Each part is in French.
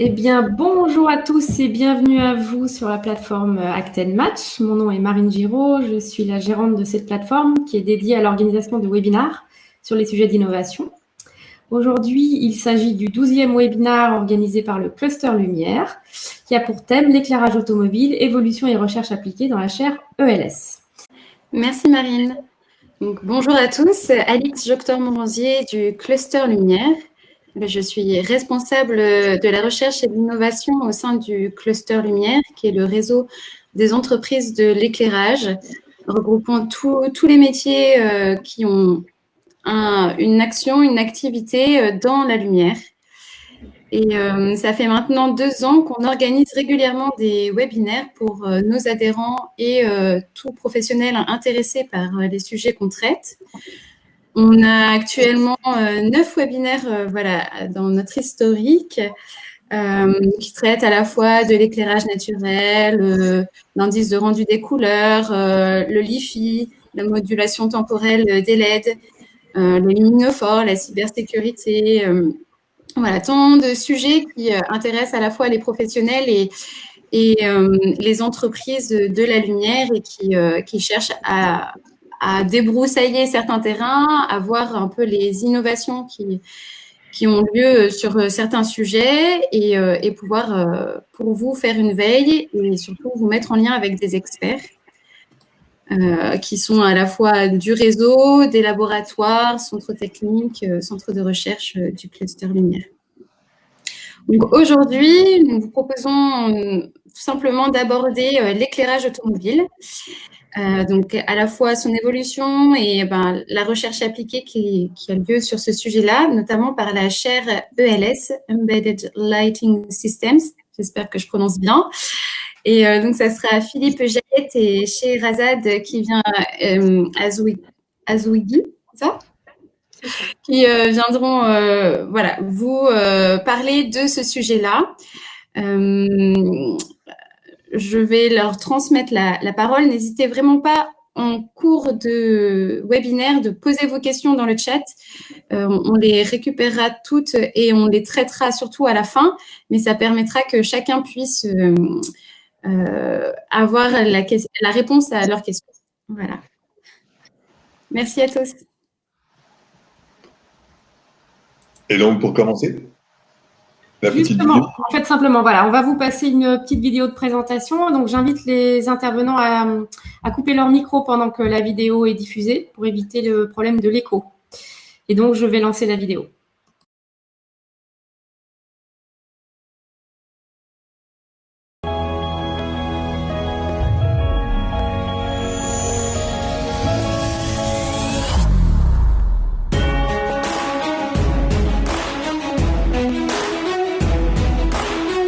Eh bien, bonjour à tous et bienvenue à vous sur la plateforme Actenmatch. Mon nom est Marine Giraud, je suis la gérante de cette plateforme qui est dédiée à l'organisation de webinars sur les sujets d'innovation. Aujourd'hui, il s'agit du 12e webinar organisé par le Cluster Lumière qui a pour thème l'éclairage automobile, évolution et recherche appliquée dans la chaire ELS. Merci Marine. Donc, bonjour à tous, Alix Joctor-Moranzier du Cluster Lumière. Je suis responsable de la recherche et de l'innovation au sein du Cluster Lumière, qui est le réseau des entreprises de l'éclairage, regroupant tous les métiers qui ont une action, une activité dans la lumière. Et ça fait maintenant 2 ans qu'on organise régulièrement des webinaires pour nos adhérents et tout professionnel intéressé par les sujets qu'on traite. On a actuellement 9 webinaires dans notre historique qui traitent à la fois de l'éclairage naturel, l'indice de rendu des couleurs, le LiFi, la modulation temporelle des LED, le luminophore, la cybersécurité, voilà, tant de sujets qui intéressent à la fois les professionnels et les entreprises de la lumière et qui cherchent à débroussailler certains terrains, à voir un peu les innovations qui ont lieu sur certains sujets et pouvoir, pour vous, faire une veille et surtout vous mettre en lien avec des experts qui sont à la fois du réseau, des laboratoires, centres techniques, centres de recherche du Cluster Lumière. Donc aujourd'hui, nous vous proposons tout simplement d'aborder l'éclairage automobile. Donc à la fois son évolution et la recherche appliquée qui a lieu sur ce sujet-là, notamment par la chaire ELS, Embedded Lighting Systems, j'espère que je prononce bien. Et donc ça sera Philippe Jaillette et Scheherazade qui vient Azouigui, ça qui viendront vous parler de ce sujet-là. Je vais leur transmettre la parole. N'hésitez vraiment pas en cours de webinaire de poser vos questions dans le chat. On les récupérera toutes et on les traitera surtout à la fin, mais ça permettra que chacun puisse avoir la réponse à leurs questions. Voilà. Merci à tous. Et donc, pour commencer, la petite Justement, vidéo. en fait, simplement, voilà, on va vous passer une petite vidéo de présentation. Donc, j'invite les intervenants à couper leur micro pendant que la vidéo est diffusée pour éviter le problème de l'écho. Et donc, je vais lancer la vidéo.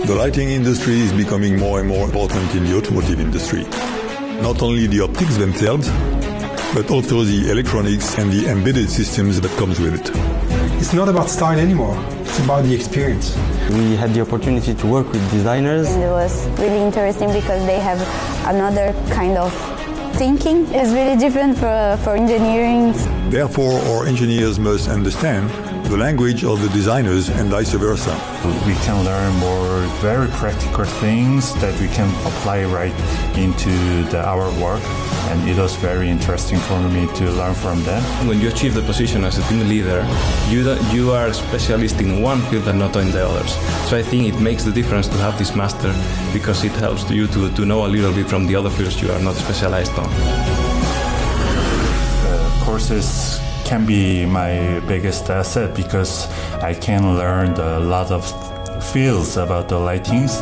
The lighting industry is becoming more and more important in the automotive industry. Not only the optics themselves, but also the electronics and the embedded systems that comes with it. It's not about style anymore, it's about the experience. We had the opportunity to work with designers. And it was really interesting because they have another kind of thinking. It's really different for engineering. Therefore, our engineers must understand the language of the designers and vice versa. We can learn more very practical things that we can apply right into our work, and it was very interesting for me to learn from them. When you achieve the position as a team leader, you are a specialist in one field and not in the others. So I think it makes the difference to have this master because it helps you to know a little bit from the other fields you are not specialized on. Courses can be my biggest asset because I can learn a lot of fields about the lightings.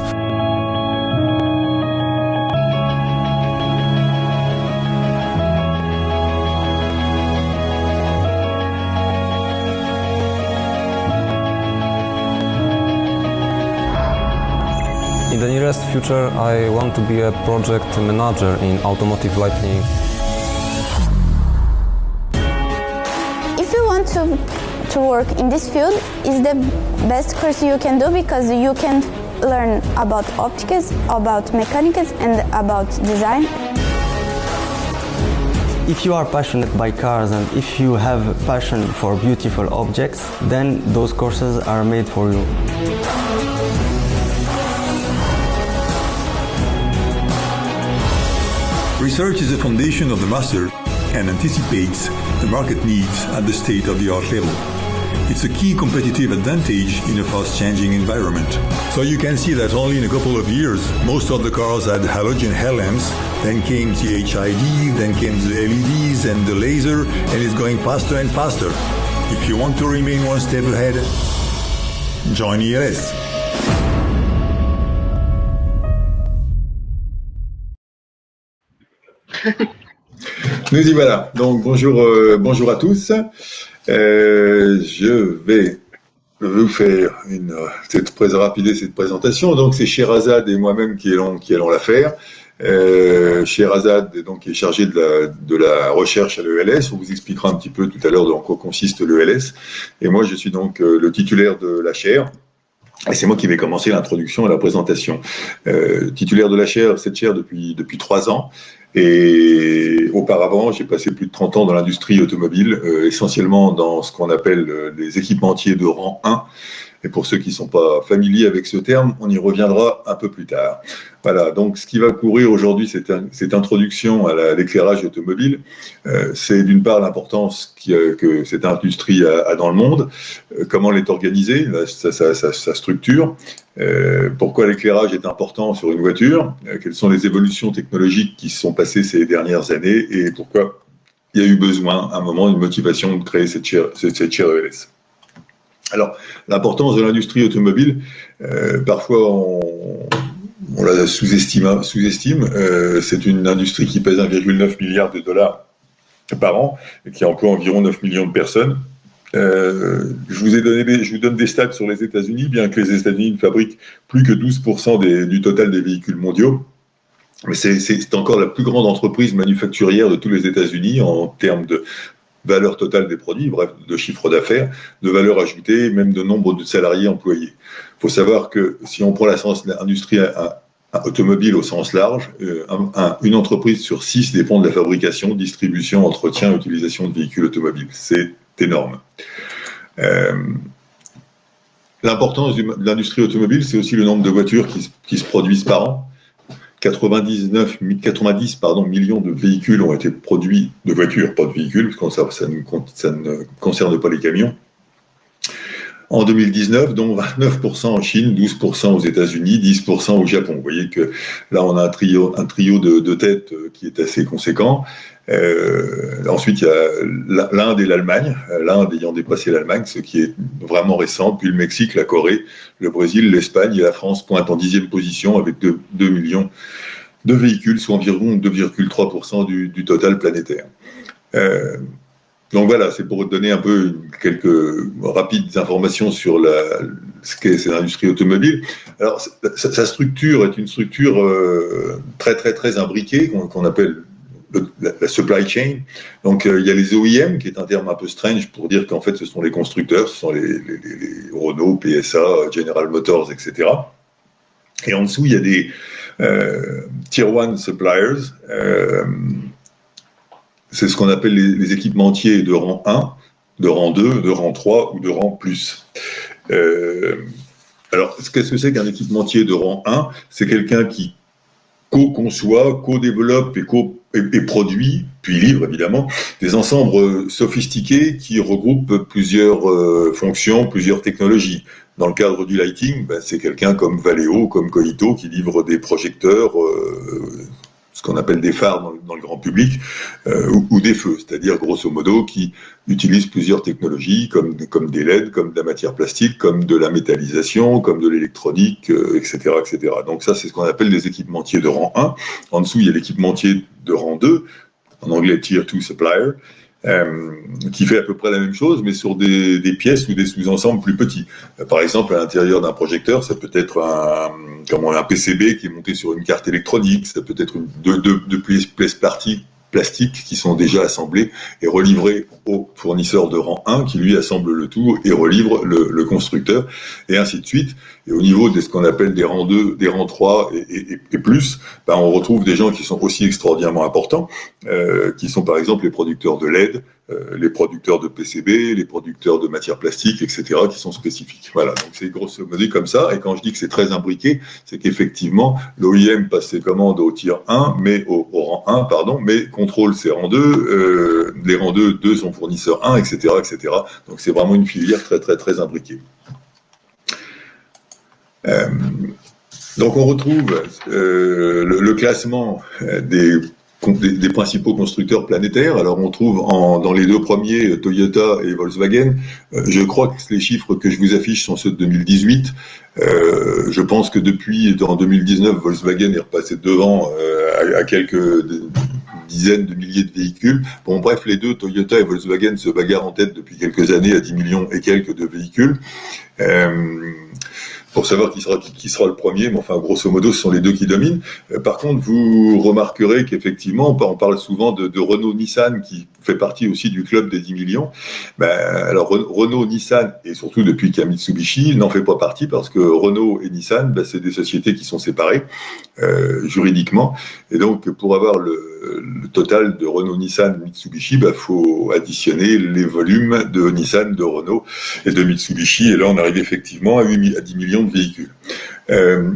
In the nearest future, I want to be a project manager in automotive lighting. If you want to work in this field, it's the best course you can do because you can learn about optics, about mechanics, and about design. If you are passionate by cars and if you have passion for beautiful objects, then those courses are made for you. Research is the foundation of the master and anticipates the market needs at the state-of-the-art level. It's a key competitive advantage in a fast-changing environment. So you can see that only in a couple of years, most of the cars had halogen headlamps, then came the HID, then came the LEDs and the laser, and it's going faster and faster. If you want to remain one step ahead, join ELS. Nous y voilà. Donc bonjour à tous. Je vais vous faire cette présentation. Donc c'est Sherazade et moi-même qui allons la faire. Sherazade donc est chargé de la recherche à l'ELS. On vous expliquera un petit peu tout à l'heure en quoi consiste l'ELS. Et moi je suis donc le titulaire de la chaire. Et c'est moi qui vais commencer l'introduction et la présentation. Titulaire de la chaire, cette chaire depuis 3 ans. Et auparavant, j'ai passé plus de 30 ans dans l'industrie automobile, essentiellement dans ce qu'on appelle les équipementiers de rang 1. Et pour ceux qui ne sont pas familiers avec ce terme, on y reviendra un peu plus tard. Voilà, donc ce qui va courir aujourd'hui, cette introduction à l'éclairage automobile, c'est d'une part l'importance que cette industrie a dans le monde, comment elle est organisée, sa structure, pourquoi l'éclairage est important sur une voiture, quelles sont les évolutions technologiques qui se sont passées ces dernières années et pourquoi il y a eu besoin, à un moment, une motivation de créer cette chaire ELS. Alors, l'importance de l'industrie automobile, parfois on la sous-estime. C'est une industrie qui pèse 1,9 milliard de dollars par an et qui emploie environ 9 millions de personnes. Je vous donne des stats sur les États-Unis, bien que les États-Unis ne fabriquent plus que 12% du total des véhicules mondiaux. Mais c'est encore la plus grande entreprise manufacturière de tous les États-Unis en termes de valeur totale des produits, bref, de chiffre d'affaires, de valeur ajoutée, même de nombre de salariés employés. Il faut savoir que si on prend l'industrie automobile au sens large, une entreprise sur 6 dépend de la fabrication, distribution, entretien et utilisation de véhicules automobiles. C'est énorme. L'importance de l'industrie automobile, c'est aussi le nombre de voitures qui se produisent par an. 90 millions de véhicules ont été produits, de voitures, pas de véhicules, parce que ça ne concerne pas les camions. En 2019, dont 29% en Chine, 12% aux États-Unis, 10% au Japon. Vous voyez que là, on a un trio de têtes qui est assez conséquent. Ensuite, il y a l'Inde et l'Allemagne, l'Inde ayant dépassé l'Allemagne, ce qui est vraiment récent, puis le Mexique, la Corée, le Brésil, l'Espagne et la France pointent en 10e position avec 2 millions de véhicules, soit environ 2,3% du total planétaire. Donc voilà, c'est pour donner un peu quelques rapides informations sur ce qu'est cette industrie automobile. Alors, sa structure est une structure très, très, très imbriquée, qu'on appelle la supply chain. Donc, il y a les OEM, qui est un terme un peu strange pour dire qu'en fait, ce sont les constructeurs, ce sont les Renault, PSA, General Motors, etc. Et en dessous, il y a des Tier 1 suppliers, c'est ce qu'on appelle les équipementiers de rang 1, de rang 2, de rang 3 ou de rang plus. Alors, qu'est-ce que c'est qu'un équipementier de rang 1 ? C'est quelqu'un qui co-conçoit, co-développe et produit, puis livre évidemment, des ensembles sophistiqués qui regroupent plusieurs fonctions, plusieurs technologies. Dans le cadre du lighting, c'est quelqu'un comme Valeo, comme Coito, qui livre des projecteurs, ce qu'on appelle des phares dans le grand public, ou des feux, c'est-à-dire grosso modo qui utilisent plusieurs technologies comme des LED, comme de la matière plastique, comme de la métallisation, comme de l'électronique, etc., etc. Donc ça, c'est ce qu'on appelle des équipementiers de rang 1. En dessous, il y a l'équipementier de rang 2, en anglais Tier 2 Supplier, qui fait à peu près la même chose, mais sur des pièces ou des sous-ensembles plus petits. Par exemple, à l'intérieur d'un projecteur, ça peut être un PCB qui est monté sur une carte électronique, ça peut être deux pièces plastiques qui sont déjà assemblées et relivrées au fournisseur de rang 1 qui lui assemble le tout et relivre le constructeur, et ainsi de suite. Et au niveau de ce qu'on appelle des rangs 2, des rangs 3 et plus, on retrouve des gens qui sont aussi extraordinairement importants, qui sont par exemple les producteurs de LED, les producteurs de PCB, les producteurs de matières plastiques, etc., qui sont spécifiques. Voilà, donc c'est grosso modo comme ça. Et quand je dis que c'est très imbriqué, c'est qu'effectivement, l'OEM passe ses commandes au tier 1, mais au rang 1, pardon, mais contrôle ses rangs 2, les rangs 2 de son fournisseur 1, etc., etc. Donc c'est vraiment une filière très, très, très imbriquée. Donc on retrouve le classement des principaux constructeurs planétaires. Alors on trouve dans les deux premiers, Toyota et Volkswagen. Je crois que les chiffres que je vous affiche sont ceux de 2018. Je pense que en 2019, Volkswagen est repassé devant à quelques dizaines de milliers de véhicules. Bon, bref, les deux, Toyota et Volkswagen, se bagarrent en tête depuis quelques années à 10 millions et quelques de véhicules. Pour savoir qui sera le premier, mais enfin, grosso modo, ce sont les deux qui dominent. Par contre, vous remarquerez qu'effectivement, on parle souvent de Renault-Nissan, qui fait partie aussi du club des 10 millions. Alors, Renault-Nissan, et surtout depuis qu'il y a Mitsubishi, n'en fait pas partie, parce que Renault et Nissan, c'est des sociétés qui sont séparées juridiquement. Et donc, pour avoir le total de Renault, Nissan, Mitsubishi, faut additionner les volumes de Nissan, de Renault et de Mitsubishi. Et là, on arrive effectivement à 10 millions de véhicules.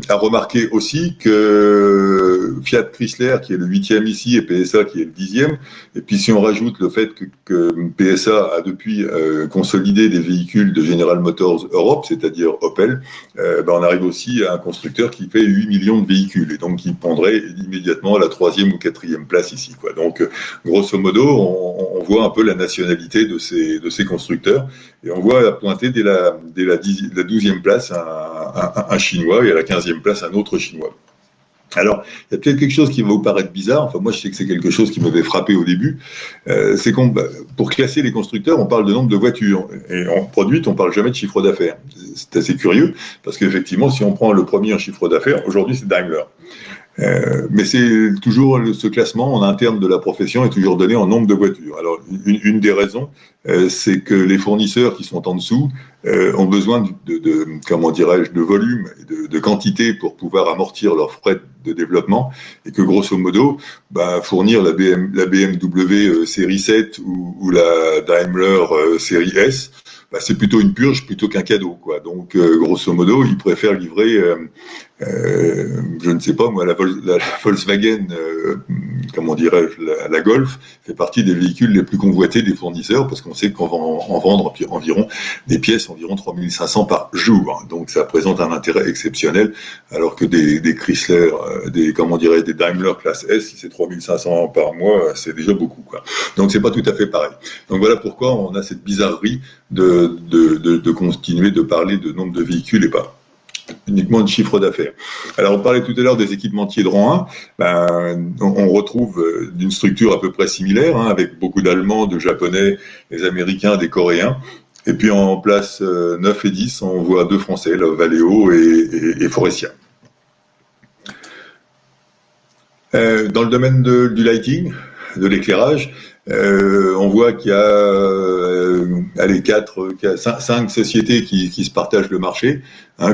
À remarquer aussi que Fiat Chrysler, qui est le 8e ici, et PSA, qui est le 10e, et puis si on rajoute le fait que PSA a depuis consolidé des véhicules de General Motors Europe, c'est-à-dire Opel, on arrive aussi à un constructeur qui fait 8 millions de véhicules, et donc qui prendrait immédiatement la 3e ou 4e place ici, quoi. Donc, grosso modo, on voit un peu la nationalité de ces constructeurs, et on voit pointer dès la 12e place un Chinois, et à la 15e place un autre Chinois. Alors, il y a peut-être quelque chose qui va vous paraître bizarre, enfin moi je sais que c'est quelque chose qui m'avait frappé au début, c'est pour classer les constructeurs, on parle de nombre de voitures, et en produite, on parle jamais de chiffre d'affaires. C'est assez curieux, parce qu'effectivement, si on prend le premier en chiffre d'affaires, aujourd'hui c'est Daimler. Mais c'est toujours ce classement en interne de la profession est toujours donné en nombre de voitures. Alors une des raisons, c'est que les fournisseurs qui sont en dessous ont besoin de volume et de quantité pour pouvoir amortir leurs frais de développement, et que grosso modo, fournir la BMW série 7 ou la Daimler série S, c'est plutôt une purge plutôt qu'un cadeau, quoi. Donc, grosso modo, ils préfèrent livrer, je ne sais pas moi, la Volkswagen, la Golf fait partie des véhicules les plus convoités des fournisseurs, parce qu'on sait qu'on va en vendre environ 3500 par jour. Donc, ça présente un intérêt exceptionnel, alors que des Chrysler, des Daimler classe S, si c'est 3500 par mois, c'est déjà beaucoup, quoi. Donc, c'est pas tout à fait pareil. Donc, voilà pourquoi on a cette bizarrerie de continuer de parler de nombre de véhicules et pas uniquement de chiffre d'affaires. Alors, on parlait tout à l'heure des équipementiers de rang 1. On retrouve d'une structure à peu près similaire, avec beaucoup d'Allemands, de Japonais, des Américains, des Coréens. Et puis, en place 9 et 10, on voit deux Français, Valeo et Forestia. Dans le domaine du lighting, de l'éclairage, on voit qu'il y a 5 sociétés qui se partagent le marché.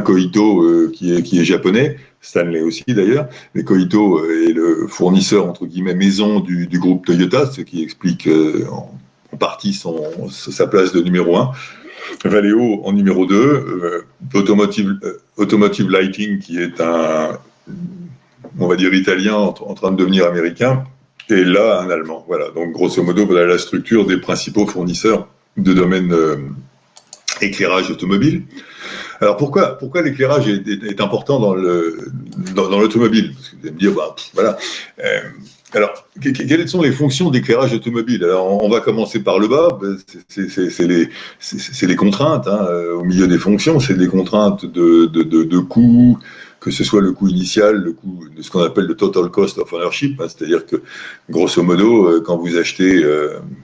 Koito qui est japonais, Stanley aussi d'ailleurs, mais Koito est le fournisseur entre guillemets maison du groupe Toyota, ce qui explique en partie sa place de numéro 1. Valeo en numéro 2, Automotive Lighting qui est on va dire italien en train de devenir américain. Et là, un Allemand. Voilà. Donc, grosso modo, voilà la structure des principaux fournisseurs de domaine éclairage automobile. Alors, pourquoi l'éclairage est important dans l'automobile? Parce que vous allez me dire, voilà. Alors, quelles sont les fonctions d'éclairage automobile? Alors, on va commencer par le bas. C'est les contraintes. Au milieu des fonctions, c'est des contraintes de coût, que ce soit le coût initial, le coût de ce qu'on appelle le total cost of ownership, c'est-à-dire que, grosso modo, quand vous achetez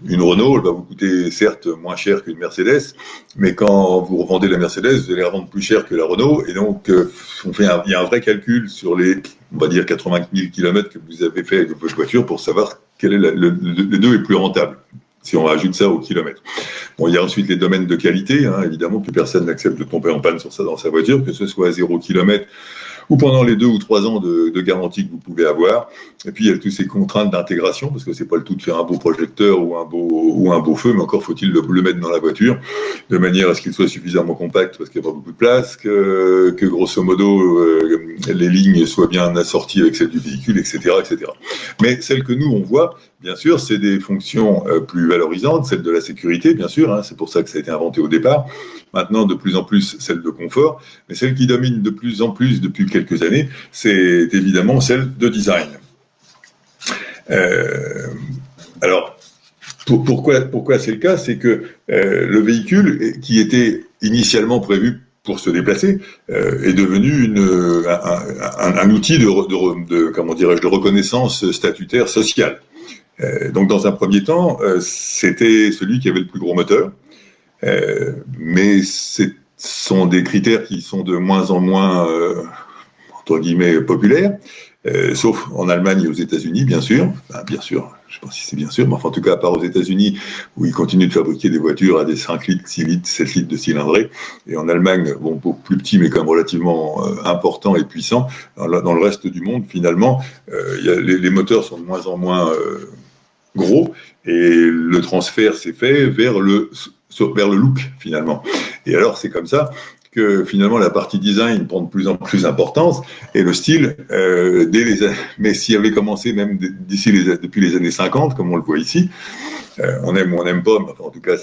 une Renault, elle va vous coûter certes moins cher qu'une Mercedes, mais quand vous revendez la Mercedes, vous allez la vendre plus cher que la Renault, et donc il y a un vrai calcul sur les, on va dire, 80 000 km que vous avez fait avec votre voiture pour savoir quel est le deux est plus rentable, si on ajoute ça au kilomètre. Bon, il y a ensuite les domaines de qualité, évidemment, plus personne n'accepte de tomber en panne sur ça dans sa voiture, que ce soit à 0 km ou pendant les 2 ou 3 ans de garantie que vous pouvez avoir. Et puis il y a toutes ces contraintes d'intégration, parce que c'est pas le tout de faire un beau projecteur ou un beau feu, mais encore faut-il le mettre dans la voiture, de manière à ce qu'il soit suffisamment compact, parce qu'il n'y a pas beaucoup de place, que grosso modo les lignes soient bien assorties avec celles du véhicule, etc., etc. Mais celles que nous on voit, bien sûr, c'est des fonctions plus valorisantes, celle de la sécurité, bien sûr, hein, c'est pour ça que ça a été inventé au départ. Maintenant, de plus en plus, celle de confort, mais celle qui domine de plus en plus depuis quelques années, c'est évidemment celle de design. Alors, pourquoi c'est le cas? C'est que le véhicule, qui était initialement prévu pour se déplacer, est devenu un outil de reconnaissance statutaire sociale. Donc, dans un premier temps, c'était celui qui avait le plus gros moteur, mais ce sont des critères qui sont de moins en moins, entre guillemets, populaires, sauf en Allemagne et aux États-Unis, bien sûr. Enfin, bien sûr, je ne sais pas si c'est bien sûr, mais enfin, en tout cas, à part aux États-Unis, où ils continuent de fabriquer des voitures à des 5 litres, 6 litres, 7 litres de cylindrée, et en Allemagne, bon, beaucoup plus petit, mais quand même relativement important et puissant. Dans le reste du monde, finalement, les moteurs sont de moins en moins gros, et le transfert s'est fait vers le look, finalement. Et alors, c'est comme ça que finalement la partie design prend de plus en plus d'importance, et le style, mais s'il avait commencé même depuis les années 50, comme on le voit ici, on aime ou on n'aime pas, mais enfin, en tout cas,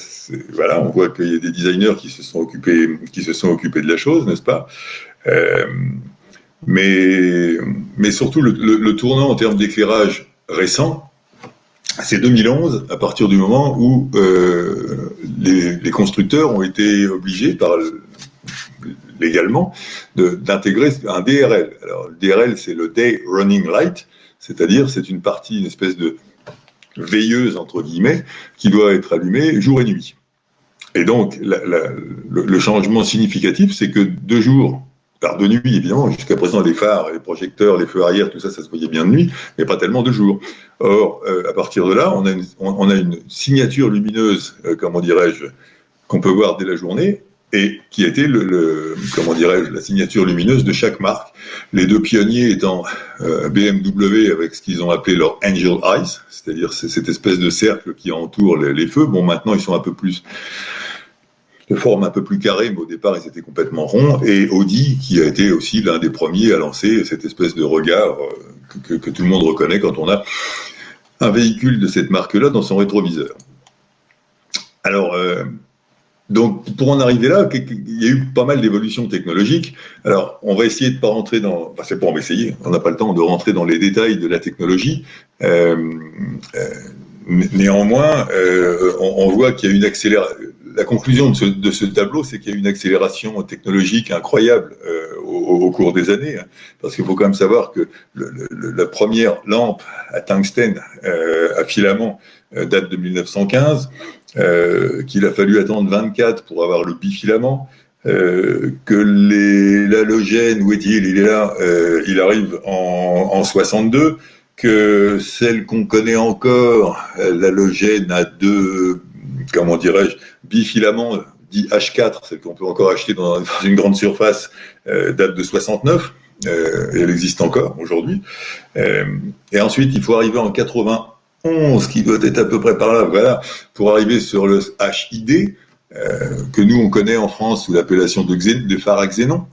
voilà, on voit qu'il y a des designers qui se sont occupés de la chose, n'est-ce pas? Mais surtout, le tournant en termes d'éclairage récent, c'est 2011, à partir du moment où les constructeurs ont été obligés légalement d'intégrer un DRL. Alors, le DRL, c'est le Day Running Light, c'est-à-dire c'est une espèce de veilleuse, entre guillemets, qui doit être allumée jour et nuit. Et donc, le changement significatif, c'est que de nuit, évidemment, jusqu'à présent, les phares, les projecteurs, les feux arrière, tout ça, ça se voyait bien de nuit, mais pas tellement de jour. Or, à partir de là, on a une signature lumineuse, qu'on peut voir dès la journée, et qui a été la signature lumineuse de chaque marque. Les deux pionniers étant BMW avec ce qu'ils ont appelé leur Angel Eyes, c'est-à-dire cette espèce de cercle qui entoure les feux. Bon, maintenant, ils sont un peu plus de forme un peu plus carrée, mais au départ, ils étaient complètement ronds. Et Audi, qui a été aussi l'un des premiers à lancer cette espèce de regard que tout le monde reconnaît quand on a un véhicule de cette marque-là dans son rétroviseur. Alors, donc, pour en arriver là, il y a eu pas mal d'évolutions technologiques. Alors, on va essayer de ne pas rentrer dans... Enfin, c'est pas on va essayer, on n'a pas le temps de rentrer dans les détails de la technologie. Néanmoins, on voit qu'il y a une accélération. La conclusion de ce tableau, c'est qu'il y a une accélération technologique incroyable au cours des années, hein, parce qu'il faut quand même savoir que la première lampe à tungstène à filament date de 1915, qu'il a fallu attendre 24 pour avoir le bifilament, que l'halogène, où est-il? Il est là, il arrive en 62, que celle qu'on connaît encore, l'halogène à deux, bifilaments, dit H4, celle qu'on peut encore acheter dans une grande surface, date de 69, et elle existe encore aujourd'hui. Et ensuite, il faut arriver en 91, qui doit être à peu près par là, voilà, pour arriver sur le HID, que nous on connaît en France sous l'appellation de phare à xénon,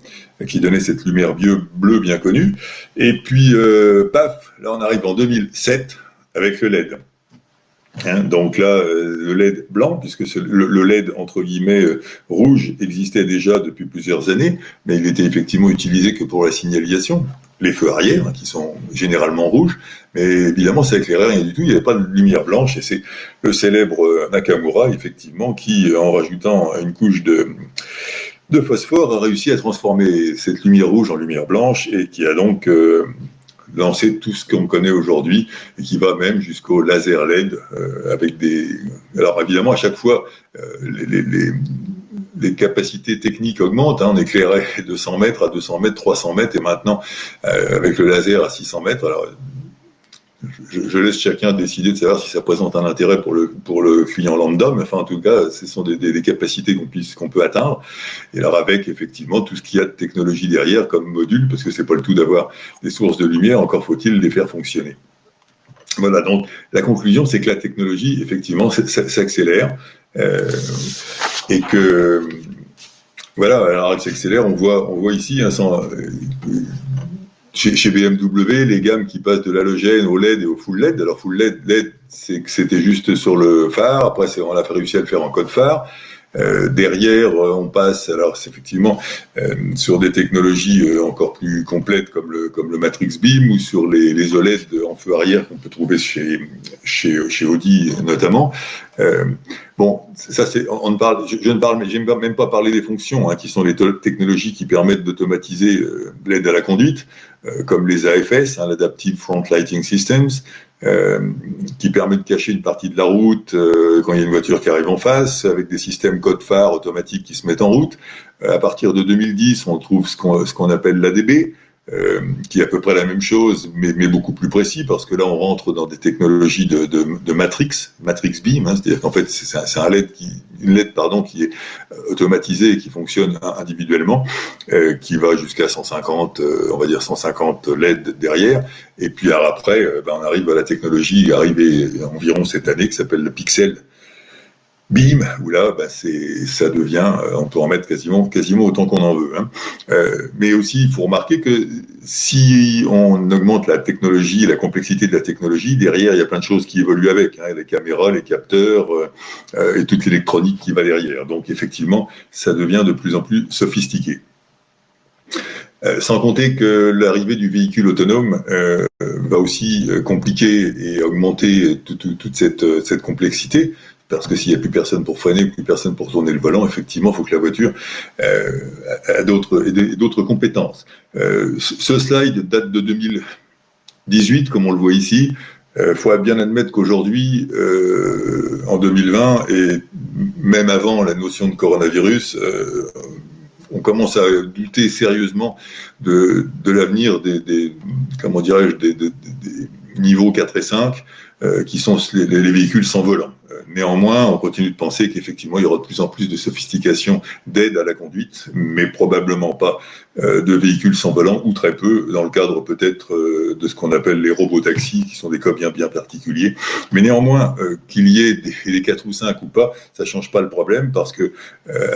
qui donnait cette lumière bleue bien connue. Et puis, paf, là on arrive en 2007 avec le LED. Hein, donc là, le LED blanc, puisque le LED entre guillemets rouge existait déjà depuis plusieurs années, mais il était effectivement utilisé que pour la signalisation, les feux arrière, hein, qui sont généralement rouges, mais évidemment ça éclairait rien du tout, il n'y avait pas de lumière blanche, et c'est le célèbre Nakamura, effectivement, qui, en rajoutant une couche de phosphore, a réussi à transformer cette lumière rouge en lumière blanche, et qui a donc lancer tout ce qu'on connaît aujourd'hui et qui va même jusqu'au laser LED avec des... Alors évidemment, à chaque fois, les capacités techniques augmentent. Hein. On éclairait 200 mètres à 200 mètres, 300 mètres et maintenant, avec le laser à 600 mètres, alors je laisse chacun décider de savoir si ça présente un intérêt pour le client lambda, mais enfin, en tout cas, ce sont des capacités qu'on peut atteindre. Et alors, avec effectivement tout ce qu'il y a de technologie derrière comme module, parce que c'est pas le tout d'avoir des sources de lumière, encore faut-il les faire fonctionner. Voilà, donc la conclusion, c'est que la technologie, effectivement, s'accélère et que voilà, alors elle s'accélère. On voit ici chez BMW, les gammes qui passent de l'halogène au LED et au full LED. Alors full LED, c'était juste sur le phare. Après, on a réussi à le faire en code phare. Derrière, on passe, alors c'est effectivement sur des technologies encore plus complètes comme le Matrix Beam ou sur les OLED en feu arrière qu'on peut trouver chez Audi notamment. Bon, ça c'est, j'aime même pas parler des fonctions, qui sont les technologies qui permettent d'automatiser l'aide à la conduite, comme les AFS, l'Adaptive Front Lighting Systems, qui permet de cacher une partie de la route quand il y a une voiture qui arrive en face, avec des systèmes code phare automatiques qui se mettent en route. À partir de 2010, on trouve ce qu'on appelle l'ADB, qui est à peu près la même chose, mais beaucoup plus précis, parce que là, on rentre dans des technologies de Matrix Beam, c'est-à-dire qu'en fait, c'est une LED qui est automatisée et qui fonctionne individuellement, qui va jusqu'à 150, on va dire 150 LED derrière, et puis après, on arrive à la technologie arrivée environ cette année, qui s'appelle le Pixel Beam, où là, ça devient, on peut en mettre quasiment autant qu'on en veut. Mais aussi, il faut remarquer que si on augmente la technologie, la complexité de la technologie, derrière, il y a plein de choses qui évoluent avec, les caméras, les capteurs et toute l'électronique qui va derrière. Donc, effectivement, ça devient de plus en plus sophistiqué. Sans compter que l'arrivée du véhicule autonome va aussi compliquer et augmenter toute cette complexité. Parce que s'il n'y a plus personne pour freiner, plus personne pour tourner le volant, effectivement, il faut que la voiture ait d'autres compétences. Ce slide date de 2018, comme on le voit ici. Il faut bien admettre qu'aujourd'hui, en 2020, et même avant la notion de coronavirus, on commence à douter sérieusement de l'avenir des niveaux 4 et 5, qui sont les véhicules sans volant. Néanmoins, on continue de penser qu'effectivement, il y aura de plus en plus de sophistication d'aide à la conduite, mais probablement pas de véhicules sans volant, ou très peu, dans le cadre peut-être de ce qu'on appelle les robotaxis, qui sont des cas bien particuliers. Mais néanmoins, qu'il y ait des 4 ou 5 ou pas, ça change pas le problème, parce que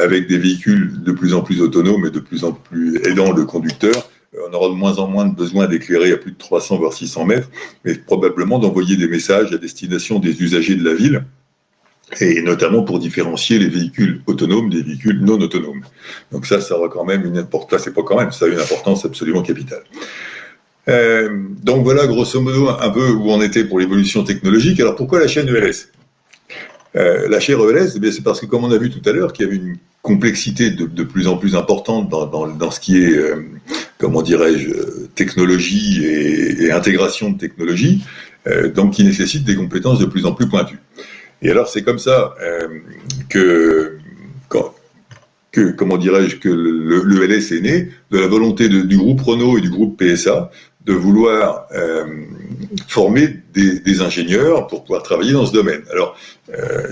avec des véhicules de plus en plus autonomes et de plus en plus aidant le conducteur, on aura de moins en moins de besoin d'éclairer à plus de 300 voire 600 mètres, mais probablement d'envoyer des messages à destination des usagers de la ville, et notamment pour différencier les véhicules autonomes des véhicules non autonomes. Donc ça aura quand même ça a une importance absolument capitale. Donc voilà, grosso modo, un peu où on était pour l'évolution technologique. Alors pourquoi la chaîne ELS ? La chaîne ELS, c'est parce que, comme on a vu tout à l'heure, qu'il y avait une complexité de plus en plus importante dans ce qui est, technologie et intégration de technologie, donc qui nécessite des compétences de plus en plus pointues. Et alors, c'est comme ça que le LS est né, de la volonté du groupe Renault et du groupe PSA de vouloir former des ingénieurs pour pouvoir travailler dans ce domaine. Alors,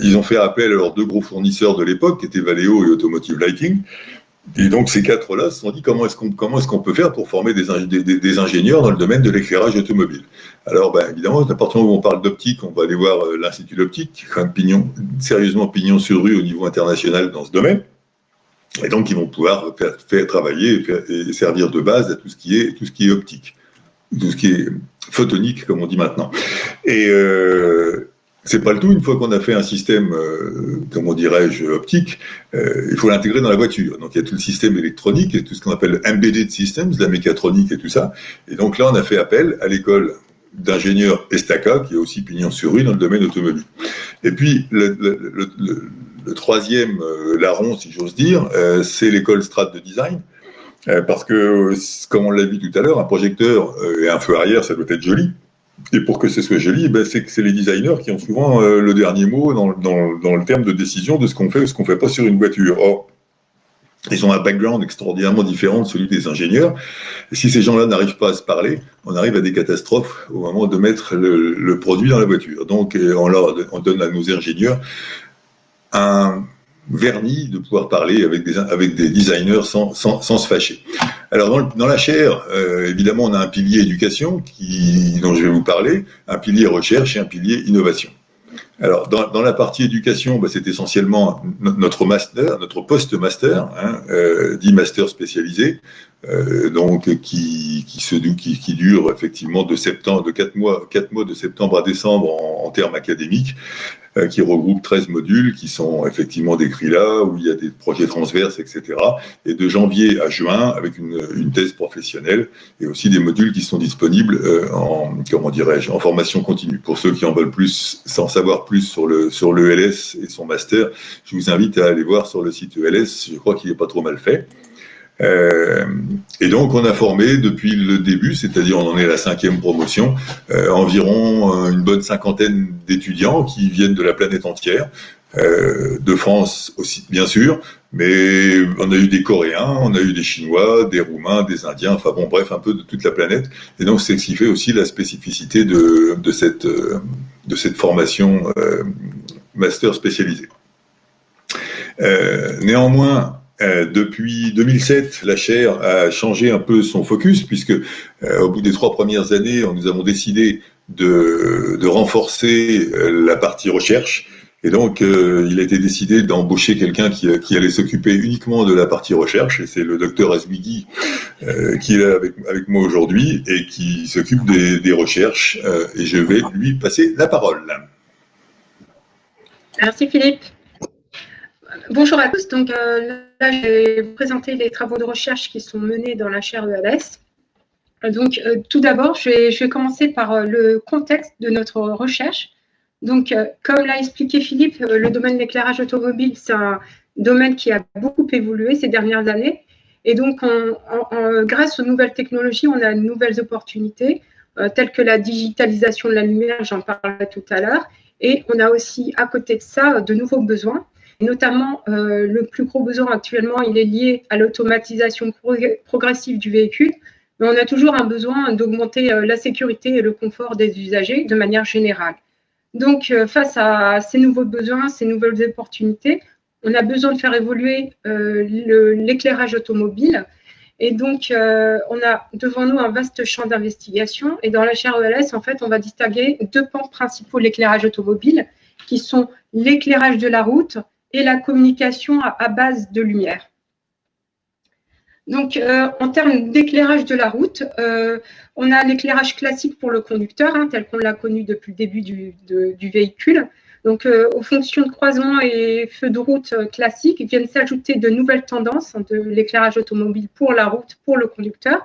ils ont fait appel à leurs deux gros fournisseurs de l'époque, qui étaient Valeo et Automotive Lighting. Et donc, ces quatre-là se sont dit comment est-ce qu'on peut faire pour former des ingénieurs dans le domaine de l'éclairage automobile. Alors, évidemment, à partir du moment où on parle d'optique, on va aller voir l'Institut d'optique, qui est quand même sérieusement pignon sur rue au niveau international dans ce domaine. Et donc, ils vont pouvoir faire travailler et servir de base à tout ce qui est optique, tout ce qui est photonique, comme on dit maintenant. Et c'est pas le tout. Une fois qu'on a fait un système, optique, il faut l'intégrer dans la voiture. Donc il y a tout le système électronique et tout ce qu'on appelle embedded systems, la mécatronique et tout ça. Et donc là, on a fait appel à l'école d'ingénieurs Estaca, qui est aussi pignon sur rue dans le domaine automobile. Et puis le troisième larron, si j'ose dire, c'est l'école Strat de design. Parce que, comme on l'a vu tout à l'heure, un projecteur et un feu arrière, ça doit être joli. Et pour que ce soit joli, c'est les designers qui ont souvent le dernier mot dans le terme de décision de ce qu'on fait ou ce qu'on fait pas sur une voiture. Or, Ils ont un background extraordinairement différent de celui des ingénieurs. Et si ces gens-là n'arrivent pas à se parler, on arrive à des catastrophes au moment de mettre le produit dans la voiture. Donc, on donne à nos ingénieurs un vernis de pouvoir parler avec des designers sans se fâcher. Alors, dans la chaire, évidemment, on a un pilier éducation dont je vais vous parler, un pilier recherche et un pilier innovation. Alors, dans la partie éducation, c'est essentiellement notre master, notre post-master, dit master spécialisé, donc qui dure effectivement de 4 mois de septembre à décembre en termes académiques, qui regroupe 13 modules qui sont effectivement décrits là, où il y a des projets transverses, etc. Et de janvier à juin, avec une thèse professionnelle, et aussi des modules qui sont disponibles en formation continue. Pour ceux qui en veulent plus, sans savoir plus sur le ELS et son master, je vous invite à aller voir sur le site ELS, je crois qu'il n'est pas trop mal fait. Et donc on a formé depuis le début, c'est-à-dire on en est à la 5e promotion, environ une bonne 50aine d'étudiants qui viennent de la planète entière, de France aussi bien sûr, mais on a eu des Coréens, on a eu des Chinois, des Roumains, des Indiens, enfin bon bref un peu de toute la planète. Et donc c'est ce qui fait aussi la spécificité de cette formation master spécialisée. Néanmoins, depuis 2007, la chaire a changé un peu son focus, puisque au bout des 3 premières années, nous avons décidé de renforcer la partie recherche. Et donc, il a été décidé d'embaucher quelqu'un qui allait s'occuper uniquement de la partie recherche, et c'est le docteur Azmighi qui est là avec moi aujourd'hui et qui s'occupe des recherches, et je vais lui passer la parole. Merci Philippe. Bonjour à tous, donc là je vais vous présenter les travaux de recherche qui sont menés dans la chaire ELS. Donc tout d'abord, je vais commencer par le contexte de notre recherche. Donc comme l'a expliqué Philippe, le domaine de l'éclairage automobile, c'est un domaine qui a beaucoup évolué ces dernières années. Et donc grâce aux nouvelles technologies, on a de nouvelles opportunités, telles que la digitalisation de la lumière, j'en parlerai tout à l'heure. Et on a aussi à côté de ça de nouveaux besoins. Notamment, le plus gros besoin actuellement, il est lié à l'automatisation progressive du véhicule, mais on a toujours un besoin d'augmenter la sécurité et le confort des usagers de manière générale. Donc, face à ces nouveaux besoins, ces nouvelles opportunités, on a besoin de faire évoluer l'éclairage automobile. Et donc, on a devant nous un vaste champ d'investigation. Et dans la chaire ELS, en fait, on va distinguer 2 pans principaux de l'éclairage automobile, qui sont l'éclairage de la route et la communication à base de lumière. Donc, en termes d'éclairage de la route, on a l'éclairage classique pour le conducteur, tel qu'on l'a connu depuis le début du véhicule. Donc, aux fonctions de croisement et feux de route classiques viennent s'ajouter de nouvelles tendances de l'éclairage automobile pour la route, pour le conducteur,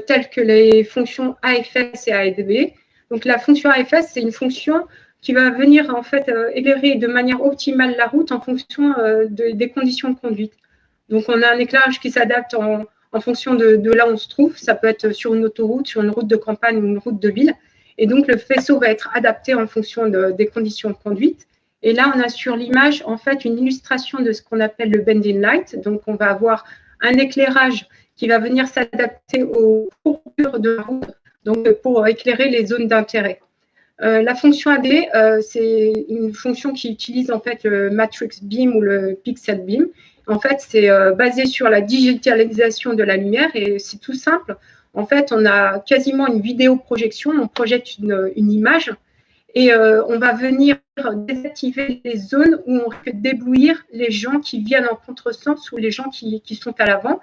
telles que les fonctions AFS et AEB. Donc, la fonction AFS, c'est une fonction qui va venir en fait éclairer de manière optimale la route en fonction des conditions de conduite. Donc, on a un éclairage qui s'adapte en fonction de là où on se trouve. Ça peut être sur une autoroute, sur une route de campagne ou une route de ville. Et donc, le faisceau va être adapté en fonction des conditions de conduite. Et là, on a sur l'image, en fait, une illustration de ce qu'on appelle le bending light. Donc, on va avoir un éclairage qui va venir s'adapter aux courbures de la route, donc pour éclairer les zones d'intérêt. La fonction AD, c'est une fonction qui utilise en fait le matrix beam ou le pixel beam. En fait, c'est basé sur la digitalisation de la lumière et c'est tout simple. En fait, on a quasiment une vidéoprojection, on projette une image et on va venir désactiver les zones où on peut déblouir les gens qui viennent en contresens ou les gens qui sont à l'avant,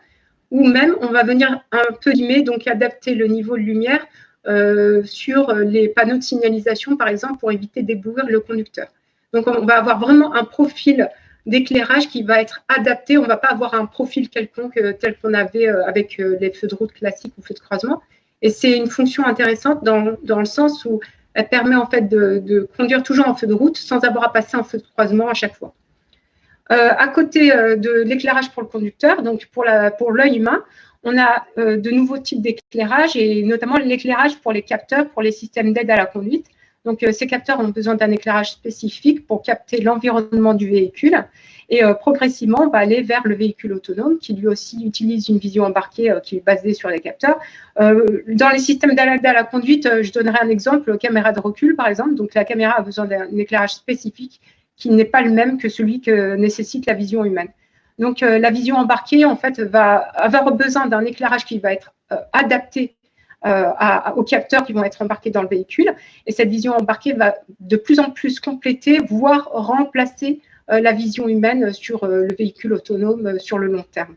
ou même on va venir un peu dimmer, donc adapter le niveau de lumière sur les panneaux de signalisation, par exemple, pour éviter d'éblouir le conducteur. Donc, on va avoir vraiment un profil d'éclairage qui va être adapté. On ne va pas avoir un profil quelconque tel qu'on avait avec les feux de route classiques ou feux de croisement. Et c'est une fonction intéressante dans le sens où elle permet en fait de conduire toujours en feu de route sans avoir à passer un feu de croisement à chaque fois. À côté de l'éclairage pour le conducteur, donc pour l'œil humain, on a de nouveaux types d'éclairage et notamment l'éclairage pour les capteurs, pour les systèmes d'aide à la conduite. Donc, ces capteurs ont besoin d'un éclairage spécifique pour capter l'environnement du véhicule. Et progressivement, on va aller vers le véhicule autonome qui lui aussi utilise une vision embarquée qui est basée sur les capteurs. Dans les systèmes d'aide à la conduite, je donnerai un exemple, caméra de recul par exemple. Donc la caméra a besoin d'un éclairage spécifique qui n'est pas le même que celui que nécessite la vision humaine. Donc la vision embarquée en fait va avoir besoin d'un éclairage qui va être adapté aux capteurs qui vont être embarqués dans le véhicule. Et cette vision embarquée va de plus en plus compléter, voire remplacer la vision humaine sur le véhicule autonome sur le long terme.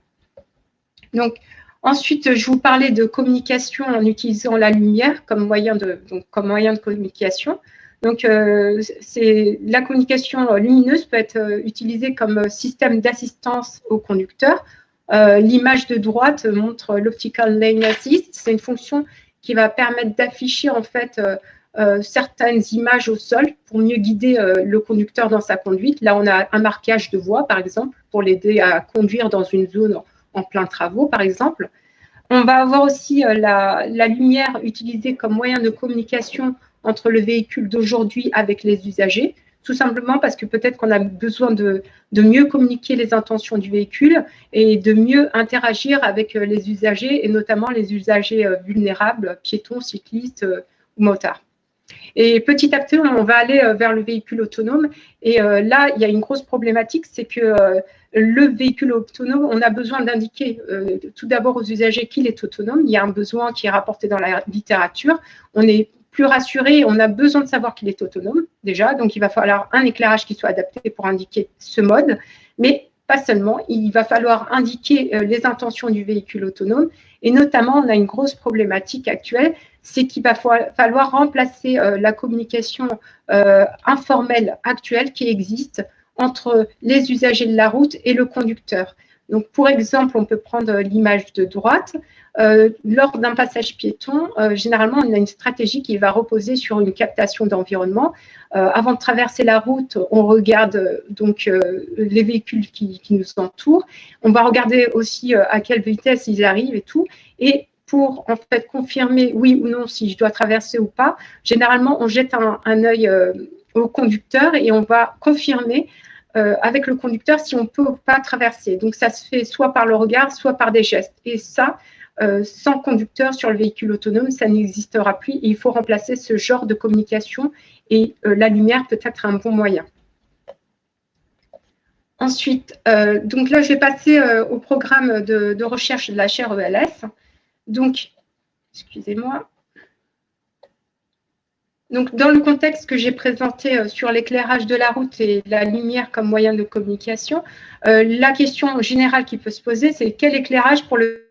Donc, ensuite, je vous parlais de communication en utilisant la lumière comme moyen de communication. Donc, la communication lumineuse peut être utilisée comme système d'assistance au conducteur. L'image de droite montre l'Optical Lane Assist. C'est une fonction qui va permettre d'afficher en fait certaines images au sol pour mieux guider le conducteur dans sa conduite. Là, on a un marquage de voie, par exemple, pour l'aider à conduire dans une zone en plein travaux, par exemple. On va avoir aussi la lumière utilisée comme moyen de communication entre le véhicule d'aujourd'hui avec les usagers, tout simplement parce que peut-être qu'on a besoin de mieux communiquer les intentions du véhicule et de mieux interagir avec les usagers, et notamment les usagers vulnérables, piétons, cyclistes ou motards. Et petit à petit, on va aller vers le véhicule autonome. Et là, il y a une grosse problématique, c'est que le véhicule autonome, on a besoin d'indiquer tout d'abord aux usagers qu'il est autonome. Il y a un besoin qui est rapporté dans la littérature. On est plus rassuré, on a besoin de savoir qu'il est autonome déjà. Donc, il va falloir un éclairage qui soit adapté pour indiquer ce mode. Mais pas seulement, il va falloir indiquer les intentions du véhicule autonome. Et notamment, on a une grosse problématique actuelle, c'est qu'il va falloir remplacer la communication informelle actuelle qui existe entre les usagers de la route et le conducteur. Donc, pour exemple, on peut prendre l'image de droite. Lors d'un passage piéton, généralement, on a une stratégie qui va reposer sur une captation d'environnement. Avant de traverser la route, on regarde donc les véhicules qui nous entourent. On va regarder aussi à quelle vitesse ils arrivent et tout. Et pour en fait confirmer oui ou non si je dois traverser ou pas, généralement, on jette un œil au conducteur et on va confirmer avec le conducteur si on peut ou pas traverser. Donc, ça se fait soit par le regard, soit par des gestes. Et ça, sans conducteur sur le véhicule autonome, ça n'existera plus. Et il faut remplacer ce genre de communication et la lumière peut être un bon moyen. Ensuite, donc là, je vais passer au programme de recherche de la chaire ELS. Donc, excusez-moi. Donc, dans le contexte que j'ai présenté sur l'éclairage de la route et la lumière comme moyen de communication, la question générale qui peut se poser, c'est quel éclairage pour le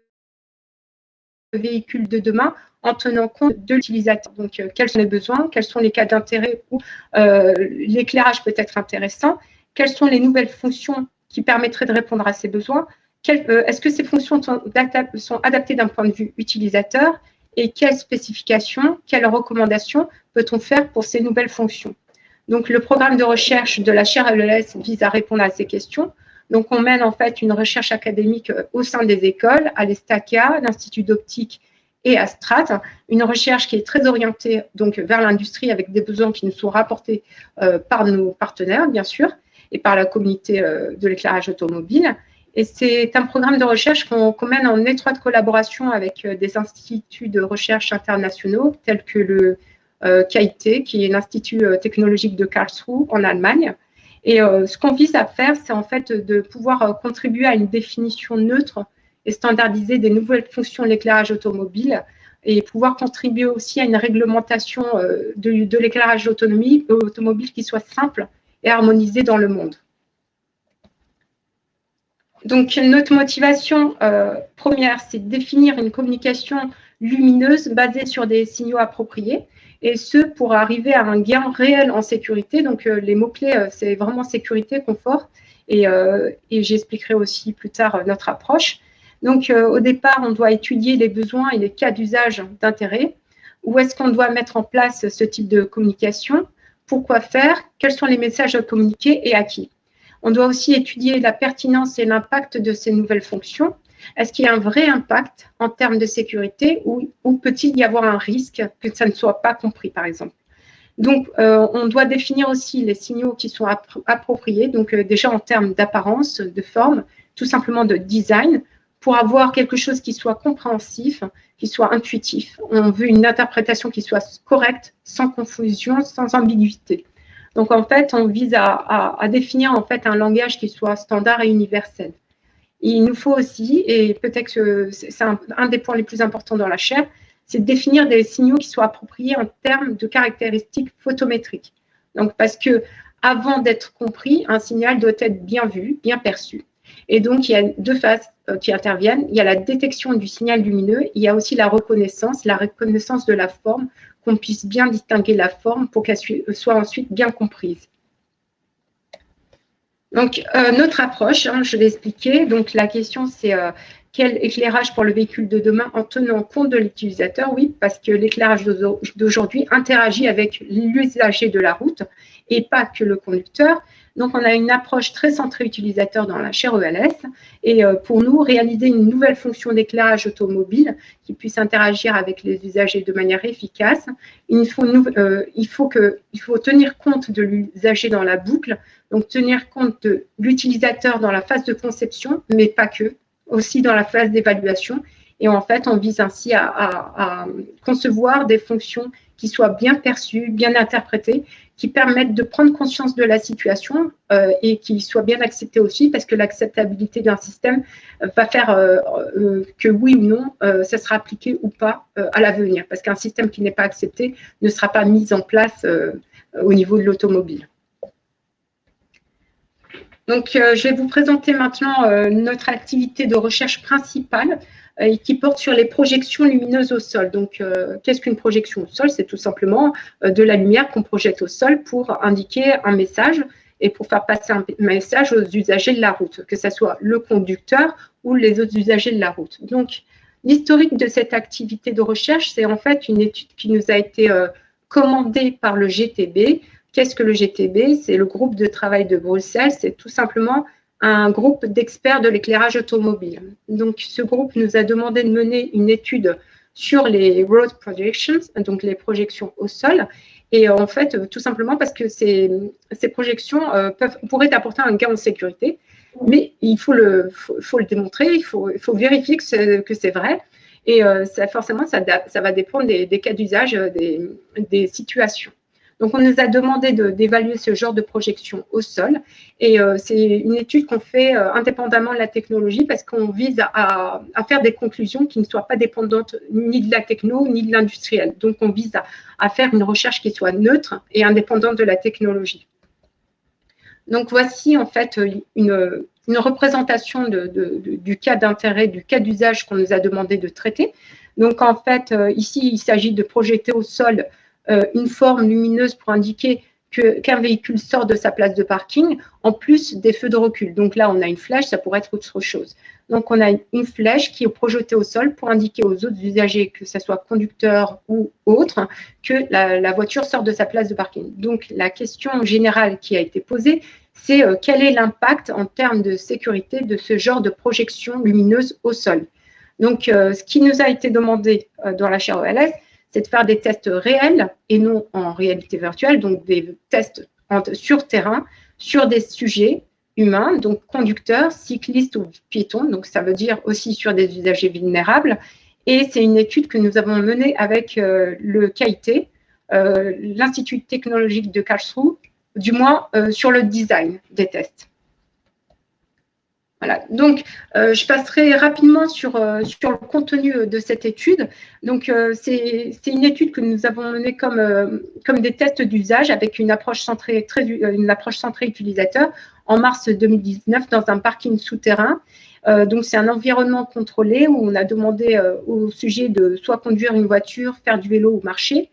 véhicule de demain en tenant compte de l'utilisateur. Donc, quels sont les besoins, quels sont les cas d'intérêt où l'éclairage peut être intéressant, quelles sont les nouvelles fonctions qui permettraient de répondre à ces besoins, est-ce que ces fonctions sont adaptées d'un point de vue utilisateur, et quelles spécifications, quelles recommandations peut-on faire pour ces nouvelles fonctions. Donc, le programme de recherche de la chaire ELS vise à répondre à ces questions. Donc, on mène en fait une recherche académique au sein des écoles, à l'ESTACA, l'Institut d'optique et à Strat, une recherche qui est très orientée donc, vers l'industrie avec des besoins qui nous sont rapportés par nos partenaires, bien sûr, et par la communauté de l'éclairage automobile. Et c'est un programme de recherche qu'on mène en étroite collaboration avec des instituts de recherche internationaux tels que le KIT, qui est l'Institut technologique de Karlsruhe en Allemagne. Et ce qu'on vise à faire, c'est en fait de pouvoir contribuer à une définition neutre et standardisée des nouvelles fonctions de l'éclairage automobile et pouvoir contribuer aussi à une réglementation de l'éclairage automobile qui soit simple et harmonisée dans le monde. Donc, notre motivation première, c'est de définir une communication lumineuse basée sur des signaux appropriés, et ce, pour arriver à un gain réel en sécurité. Donc, les mots-clés, c'est vraiment sécurité, confort, et j'expliquerai aussi plus tard notre approche. Donc, au départ, on doit étudier les besoins et les cas d'usage d'intérêt. Où est-ce qu'on doit mettre en place ce type de communication? Pourquoi faire? Quels sont les messages à communiquer et à qui? On doit aussi étudier la pertinence et l'impact de ces nouvelles fonctions. Est-ce qu'il y a un vrai impact en termes de sécurité ou peut-il y avoir un risque que ça ne soit pas compris, par exemple? Donc, on doit définir aussi les signaux qui sont appropriés, donc déjà en termes d'apparence, de forme, tout simplement de design, pour avoir quelque chose qui soit compréhensif, qui soit intuitif. On veut une interprétation qui soit correcte, sans confusion, sans ambiguïté. Donc, en fait, on vise à définir en fait un langage qui soit standard et universel. Il nous faut aussi, et peut-être que c'est un des points les plus importants dans la chaire, c'est de définir des signaux qui soient appropriés en termes de caractéristiques photométriques. Donc, parce que avant d'être compris, un signal doit être bien vu, bien perçu. Et donc, il y a deux phases qui interviennent. Il y a la détection du signal lumineux, il y a aussi la reconnaissance de la forme, qu'on puisse bien distinguer la forme pour qu'elle soit ensuite bien comprise. Donc, notre approche, je l'ai expliqué, donc la question c'est quel éclairage pour le véhicule de demain en tenant compte de l'utilisateur? Oui, parce que l'éclairage d'aujourd'hui interagit avec l'usager de la route et pas que le conducteur. Donc, on a une approche très centrée utilisateur dans la chaire ELS. Et pour nous, réaliser une nouvelle fonction d'éclairage automobile qui puisse interagir avec les usagers de manière efficace, il faut tenir compte de l'usager dans la boucle, donc tenir compte de l'utilisateur dans la phase de conception, mais pas que, aussi dans la phase d'évaluation. Et en fait, on vise ainsi à concevoir des fonctions qui soient bien perçues, bien interprétées, qui permettent de prendre conscience de la situation et qui soient bien acceptées aussi, parce que l'acceptabilité d'un système va faire que oui ou non, ça sera appliqué ou pas à l'avenir, parce qu'un système qui n'est pas accepté ne sera pas mis en place au niveau de l'automobile. Donc, je vais vous présenter maintenant notre activité de recherche principale qui porte sur les projections lumineuses au sol. Donc, qu'est-ce qu'une projection au sol? C'est tout simplement de la lumière qu'on projette au sol pour indiquer un message et pour faire passer un message aux usagers de la route, que ce soit le conducteur ou les autres usagers de la route. Donc, l'historique de cette activité de recherche, c'est en fait une étude qui nous a été commandée par le GTB. Qu'est-ce que le GTB? C'est le groupe de travail de Bruxelles. C'est tout simplement un groupe d'experts de l'éclairage automobile. Donc, ce groupe nous a demandé de mener une étude sur les road projections, donc les projections au sol. Et en fait, tout simplement parce que ces projections pourraient apporter un gain en sécurité, mais il faut le démontrer, il faut vérifier que c'est vrai. Et forcément, ça va dépendre des cas d'usage, des situations. Donc, on nous a demandé d'évaluer ce genre de projection au sol. Et c'est une étude qu'on fait indépendamment de la technologie parce qu'on vise à faire des conclusions qui ne soient pas dépendantes ni de la techno ni de l'industriel. Donc, on vise à faire une recherche qui soit neutre et indépendante de la technologie. Donc, voici en fait une représentation du cas d'intérêt, du cas d'usage qu'on nous a demandé de traiter. Donc, en fait, ici, il s'agit de projeter au sol une forme lumineuse pour indiquer qu'un véhicule sort de sa place de parking, en plus des feux de recul. Donc là, on a une flèche, ça pourrait être autre chose. Donc, on a une flèche qui est projetée au sol pour indiquer aux autres usagers, que ce soit conducteur ou autre, que la voiture sort de sa place de parking. Donc, la question générale qui a été posée, c'est quel est l'impact en termes de sécurité de ce genre de projection lumineuse au sol. Donc, ce qui nous a été demandé dans la chaire ELS, c'est de faire des tests réels et non en réalité virtuelle, donc des tests sur terrain, sur des sujets humains, donc conducteurs, cyclistes ou piétons, donc ça veut dire aussi sur des usagers vulnérables. Et c'est une étude que nous avons menée avec le KIT, l'Institut technologique de Karlsruhe, du moins sur le design des tests. Voilà, donc je passerai rapidement sur le contenu de cette étude. Donc, c'est une étude que nous avons menée comme des tests d'usage avec une approche centrée utilisateur en mars 2019 dans un parking souterrain. Donc, c'est un environnement contrôlé où on a demandé au sujet de soit conduire une voiture, faire du vélo ou marcher.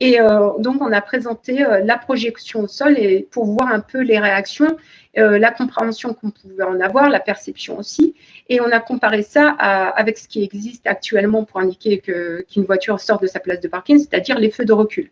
Et donc, on a présenté la projection au sol et pour voir un peu les réactions, la compréhension qu'on pouvait en avoir, la perception aussi. Et on a comparé ça avec ce qui existe actuellement pour indiquer qu'une voiture sort de sa place de parking, c'est-à-dire les feux de recul.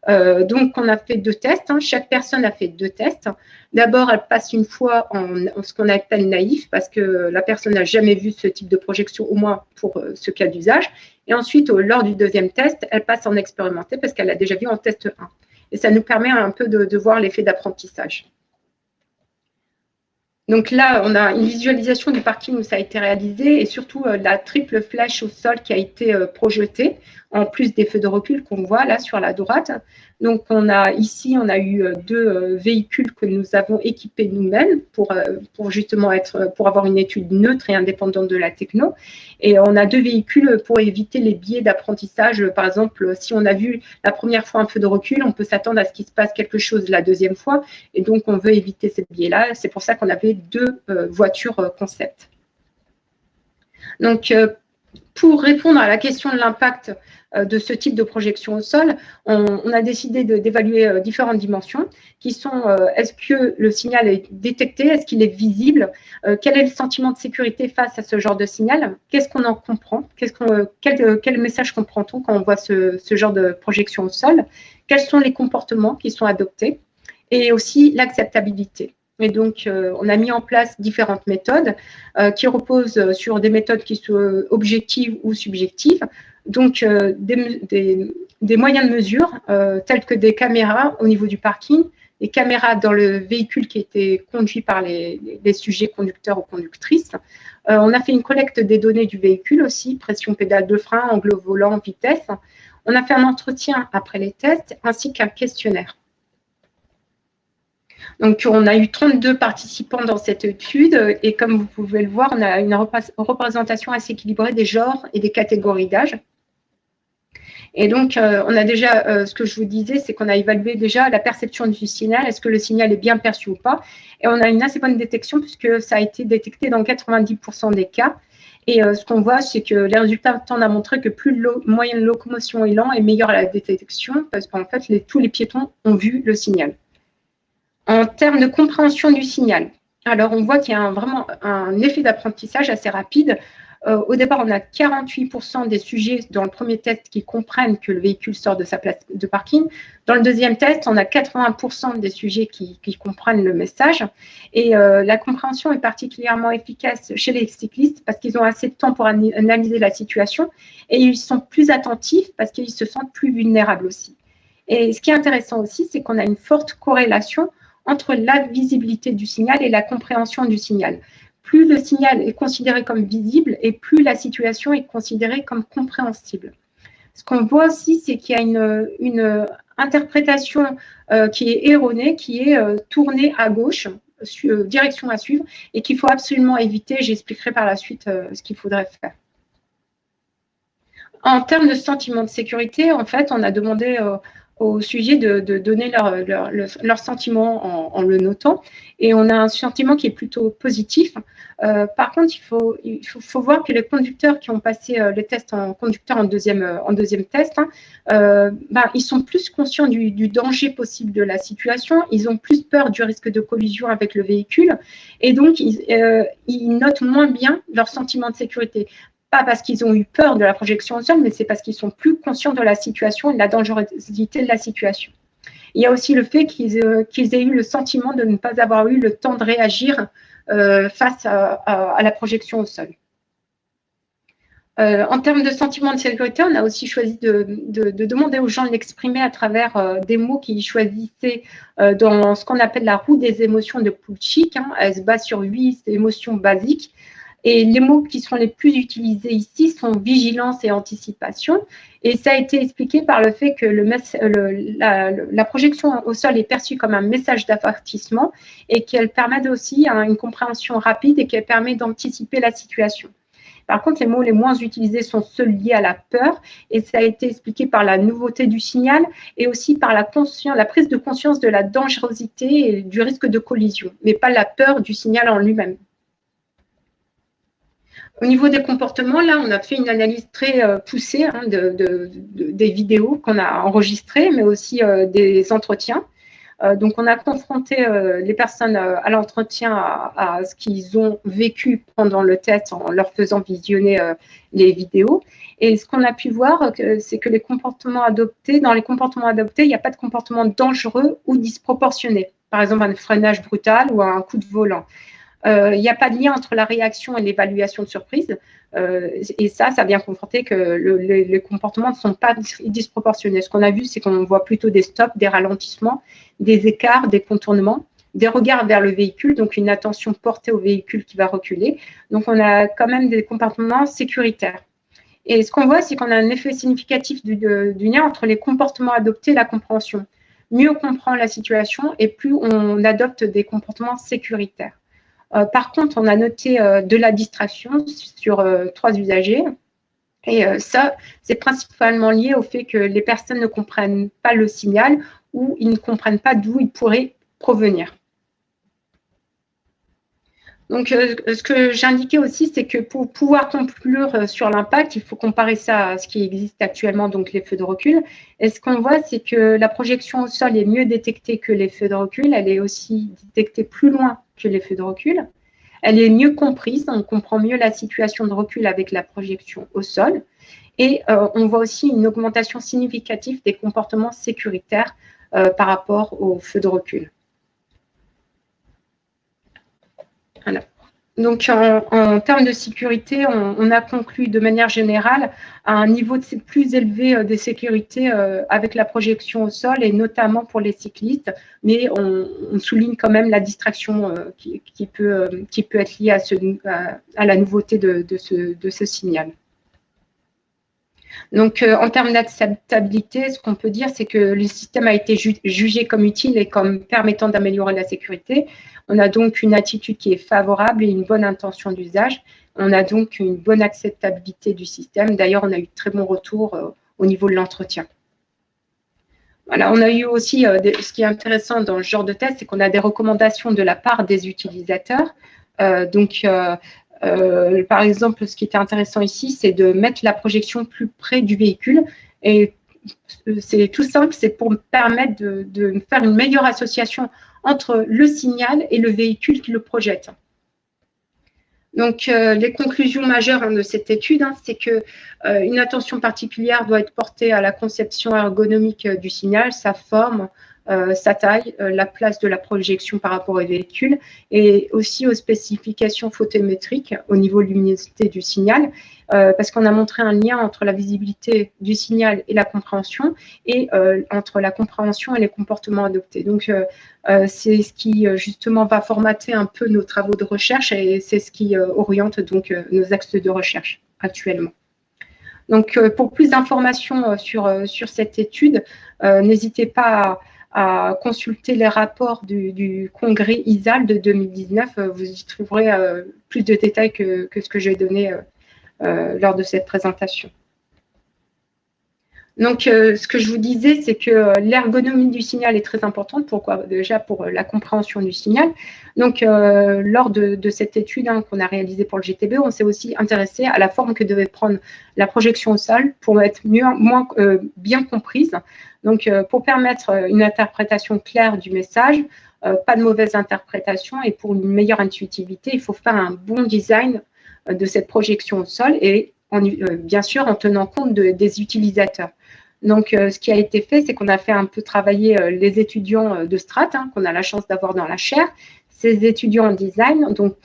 Donc, on a fait 2 tests. Chaque personne a fait 2 tests. D'abord, elle passe une fois en ce qu'on appelle naïf, parce que la personne n'a jamais vu ce type de projection, au moins pour ce cas d'usage. Et ensuite, lors du 2e test, elle passe en expérimenté, parce qu'elle l'a déjà vu en test 1. et ça nous permet un peu de voir l'effet d'apprentissage. Donc là, on a une visualisation du parking où ça a été réalisé et surtout la triple flèche au sol qui a été projetée, en plus des feux de recul qu'on voit là sur la droite. Donc ici, on a eu 2 véhicules que nous avons équipés nous-mêmes pour justement pour avoir une étude neutre et indépendante de la techno. Et on a 2 véhicules pour éviter les biais d'apprentissage. Par exemple, si on a vu la première fois un feu de recul, on peut s'attendre à ce qu'il se passe quelque chose la deuxième fois. Et donc, on veut éviter ces biais-là. C'est pour ça qu'on avait 2 voitures concept. Donc, pour répondre à la question de l'impact de ce type de projection au sol, on a décidé d'évaluer différentes dimensions qui sont est-ce que le signal est détecté, est-ce qu'il est visible, quel est le sentiment de sécurité face à ce genre de signal, qu'est-ce qu'on en comprend, quel message comprend-on quand on voit ce genre de projection au sol, quels sont les comportements qui sont adoptés et aussi l'acceptabilité. Et donc, on a mis en place différentes méthodes qui reposent sur des méthodes qui sont objectives ou subjectives. Donc, des moyens de mesure tels que des caméras au niveau du parking, des caméras dans le véhicule qui était conduit par les sujets conducteurs ou conductrices. On a fait une collecte des données du véhicule aussi, pression pédale de frein, angle au volant, vitesse. On a fait un entretien après les tests ainsi qu'un questionnaire. Donc, on a eu 32 participants dans cette étude et comme vous pouvez le voir, on a une représentation assez équilibrée des genres et des catégories d'âge. Et donc, on a déjà, ce que je vous disais, c'est qu'on a évalué déjà la perception du signal, est-ce que le signal est bien perçu ou pas. Et on a une assez bonne détection puisque ça a été détecté dans 90% des cas. Et ce qu'on voit, c'est que les résultats tendent à montrer que plus le moyen de locomotion est lent et meilleur à la détection parce qu'en fait, tous les piétons ont vu le signal. En termes de compréhension du signal, alors on voit qu'il y a vraiment un effet d'apprentissage assez rapide. Au départ, on a 48% des sujets dans le premier test qui comprennent que le véhicule sort de sa place de parking. Dans le deuxième test, on a 80% des sujets qui comprennent le message. Et la compréhension est particulièrement efficace chez les cyclistes parce qu'ils ont assez de temps pour analyser la situation et ils sont plus attentifs parce qu'ils se sentent plus vulnérables aussi. Et ce qui est intéressant aussi, c'est qu'on a une forte corrélation entre la visibilité du signal et la compréhension du signal. Plus le signal est considéré comme visible et plus la situation est considérée comme compréhensible. Ce qu'on voit aussi, c'est qu'il y a une interprétation qui est erronée, qui est tournée à gauche, direction à suivre, et qu'il faut absolument éviter. J'expliquerai par la suite ce qu'il faudrait faire. En termes de sentiment de sécurité, en fait, on a demandé au sujet de donner leur sentiment en le notant. Et on a un sentiment qui est plutôt positif. Par contre, il faut voir que les conducteurs qui ont passé les tests en conducteur en deuxième test, ils sont plus conscients du danger possible de la situation. Ils ont plus peur du risque de collision avec le véhicule. Et donc, ils notent moins bien leur sentiment de sécurité. Pas parce qu'ils ont eu peur de la projection au sol, mais c'est parce qu'ils sont plus conscients de la situation et de la dangerosité de la situation. Il y a aussi le fait qu'ils aient eu le sentiment de ne pas avoir eu le temps de réagir face à la projection au sol. En termes de sentiment de sécurité, on a aussi choisi de demander aux gens de l'exprimer à travers des mots qu'ils choisissaient dans ce qu'on appelle la roue des émotions de Plutchik. Elle se base sur 8 émotions basiques. Et les mots qui sont les plus utilisés ici sont vigilance et anticipation. Et ça a été expliqué par le fait que la projection au sol est perçue comme un message d'avertissement et qu'elle permet aussi une compréhension rapide et qu'elle permet d'anticiper la situation. Par contre, les mots les moins utilisés sont ceux liés à la peur et ça a été expliqué par la nouveauté du signal et aussi par la prise de conscience de la dangerosité et du risque de collision, mais pas la peur du signal en lui-même. Au niveau des comportements, là, on a fait une analyse très poussée des vidéos qu'on a enregistrées, mais aussi des entretiens. Donc, on a confronté les personnes à l'entretien à ce qu'ils ont vécu pendant le test en leur faisant visionner les vidéos. Et ce qu'on a pu voir, c'est que dans les comportements adoptés, il n'y a pas de comportement dangereux ou disproportionné. Par exemple, un freinage brutal ou un coup de volant. il n'y a pas de lien entre la réaction et l'évaluation de surprise. Et ça vient conforter que les comportements ne sont pas disproportionnés. Ce qu'on a vu, c'est qu'on voit plutôt des stops, des ralentissements, des écarts, des contournements, des regards vers le véhicule, donc une attention portée au véhicule qui va reculer. Donc, on a quand même des comportements sécuritaires. Et ce qu'on voit, c'est qu'on a un effet significatif du lien entre les comportements adoptés et la compréhension. Mieux on comprend la situation et plus on adopte des comportements sécuritaires. Par contre, on a noté de la distraction sur 3 usagers. Et ça, c'est principalement lié au fait que les personnes ne comprennent pas le signal ou ils ne comprennent pas d'où il pourrait provenir. Donc, ce que j'indiquais aussi, c'est que pour pouvoir conclure sur l'impact, il faut comparer ça à ce qui existe actuellement, donc les feux de recul. Et ce qu'on voit, c'est que la projection au sol est mieux détectée que les feux de recul. Elle est aussi détectée plus loin que les feux de recul. Elle est mieux comprise. On comprend mieux la situation de recul avec la projection au sol. Et on voit aussi une augmentation significative des comportements sécuritaires par rapport aux feux de recul. Voilà. Donc, en termes de sécurité, on a conclu de manière générale à un niveau plus élevé de sécurité avec la projection au sol et notamment pour les cyclistes, mais on souligne quand même la distraction qui peut être liée à la nouveauté de ce signal. Donc, en termes d'acceptabilité, ce qu'on peut dire, c'est que le système a été jugé comme utile et comme permettant d'améliorer la sécurité. On a donc une attitude qui est favorable et une bonne intention d'usage. On a donc une bonne acceptabilité du système. D'ailleurs, on a eu de très bons retours au niveau de l'entretien. Voilà, on a eu aussi, ce qui est intéressant dans ce genre de test, c'est qu'on a des recommandations de la part des utilisateurs. Par exemple, ce qui était intéressant ici, c'est de mettre la projection plus près du véhicule. Et c'est tout simple, c'est pour permettre de faire une meilleure association entre le signal et le véhicule qui le projette. Donc, les conclusions majeures de cette étude, c'est qu'une attention particulière doit être portée à la conception ergonomique du signal, sa forme, sa taille, la place de la projection par rapport au véhicule et aussi aux spécifications photométriques au niveau de luminosité du signal parce qu'on a montré un lien entre la visibilité du signal et la compréhension et entre la compréhension et les comportements adoptés. Donc, c'est ce qui justement va formater un peu nos travaux de recherche et c'est ce qui oriente donc nos axes de recherche actuellement. Donc, pour plus d'informations sur cette étude, n'hésitez pas à consulter les rapports du congrès ISAL de 2019. Vous y trouverez plus de détails que ce que j'ai donné lors de cette présentation. Donc, ce que je vous disais, c'est que l'ergonomie du signal est très importante. Pourquoi? Déjà pour la compréhension du signal. Donc, lors de cette étude qu'on a réalisée pour le GTB, on s'est aussi intéressé à la forme que devait prendre la projection au sol pour être bien comprise. Donc, pour permettre une interprétation claire du message, pas de mauvaise interprétation et pour une meilleure intuitivité, il faut faire un bon design de cette projection au sol et bien sûr en tenant compte des utilisateurs. Donc, ce qui a été fait, c'est qu'on a fait un peu travailler les étudiants de Strat, qu'on a la chance d'avoir dans la chaire. Ces étudiants en design donc,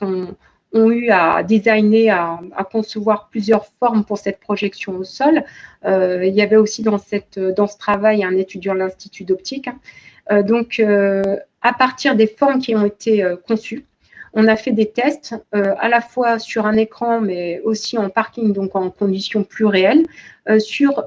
ont eu à designer, à concevoir plusieurs formes pour cette projection au sol. Il y avait aussi dans ce travail un étudiant de l'Institut d'optique. Donc, à partir des formes qui ont été conçues, on a fait des tests à la fois sur un écran, mais aussi en parking, donc en conditions plus réelles, sur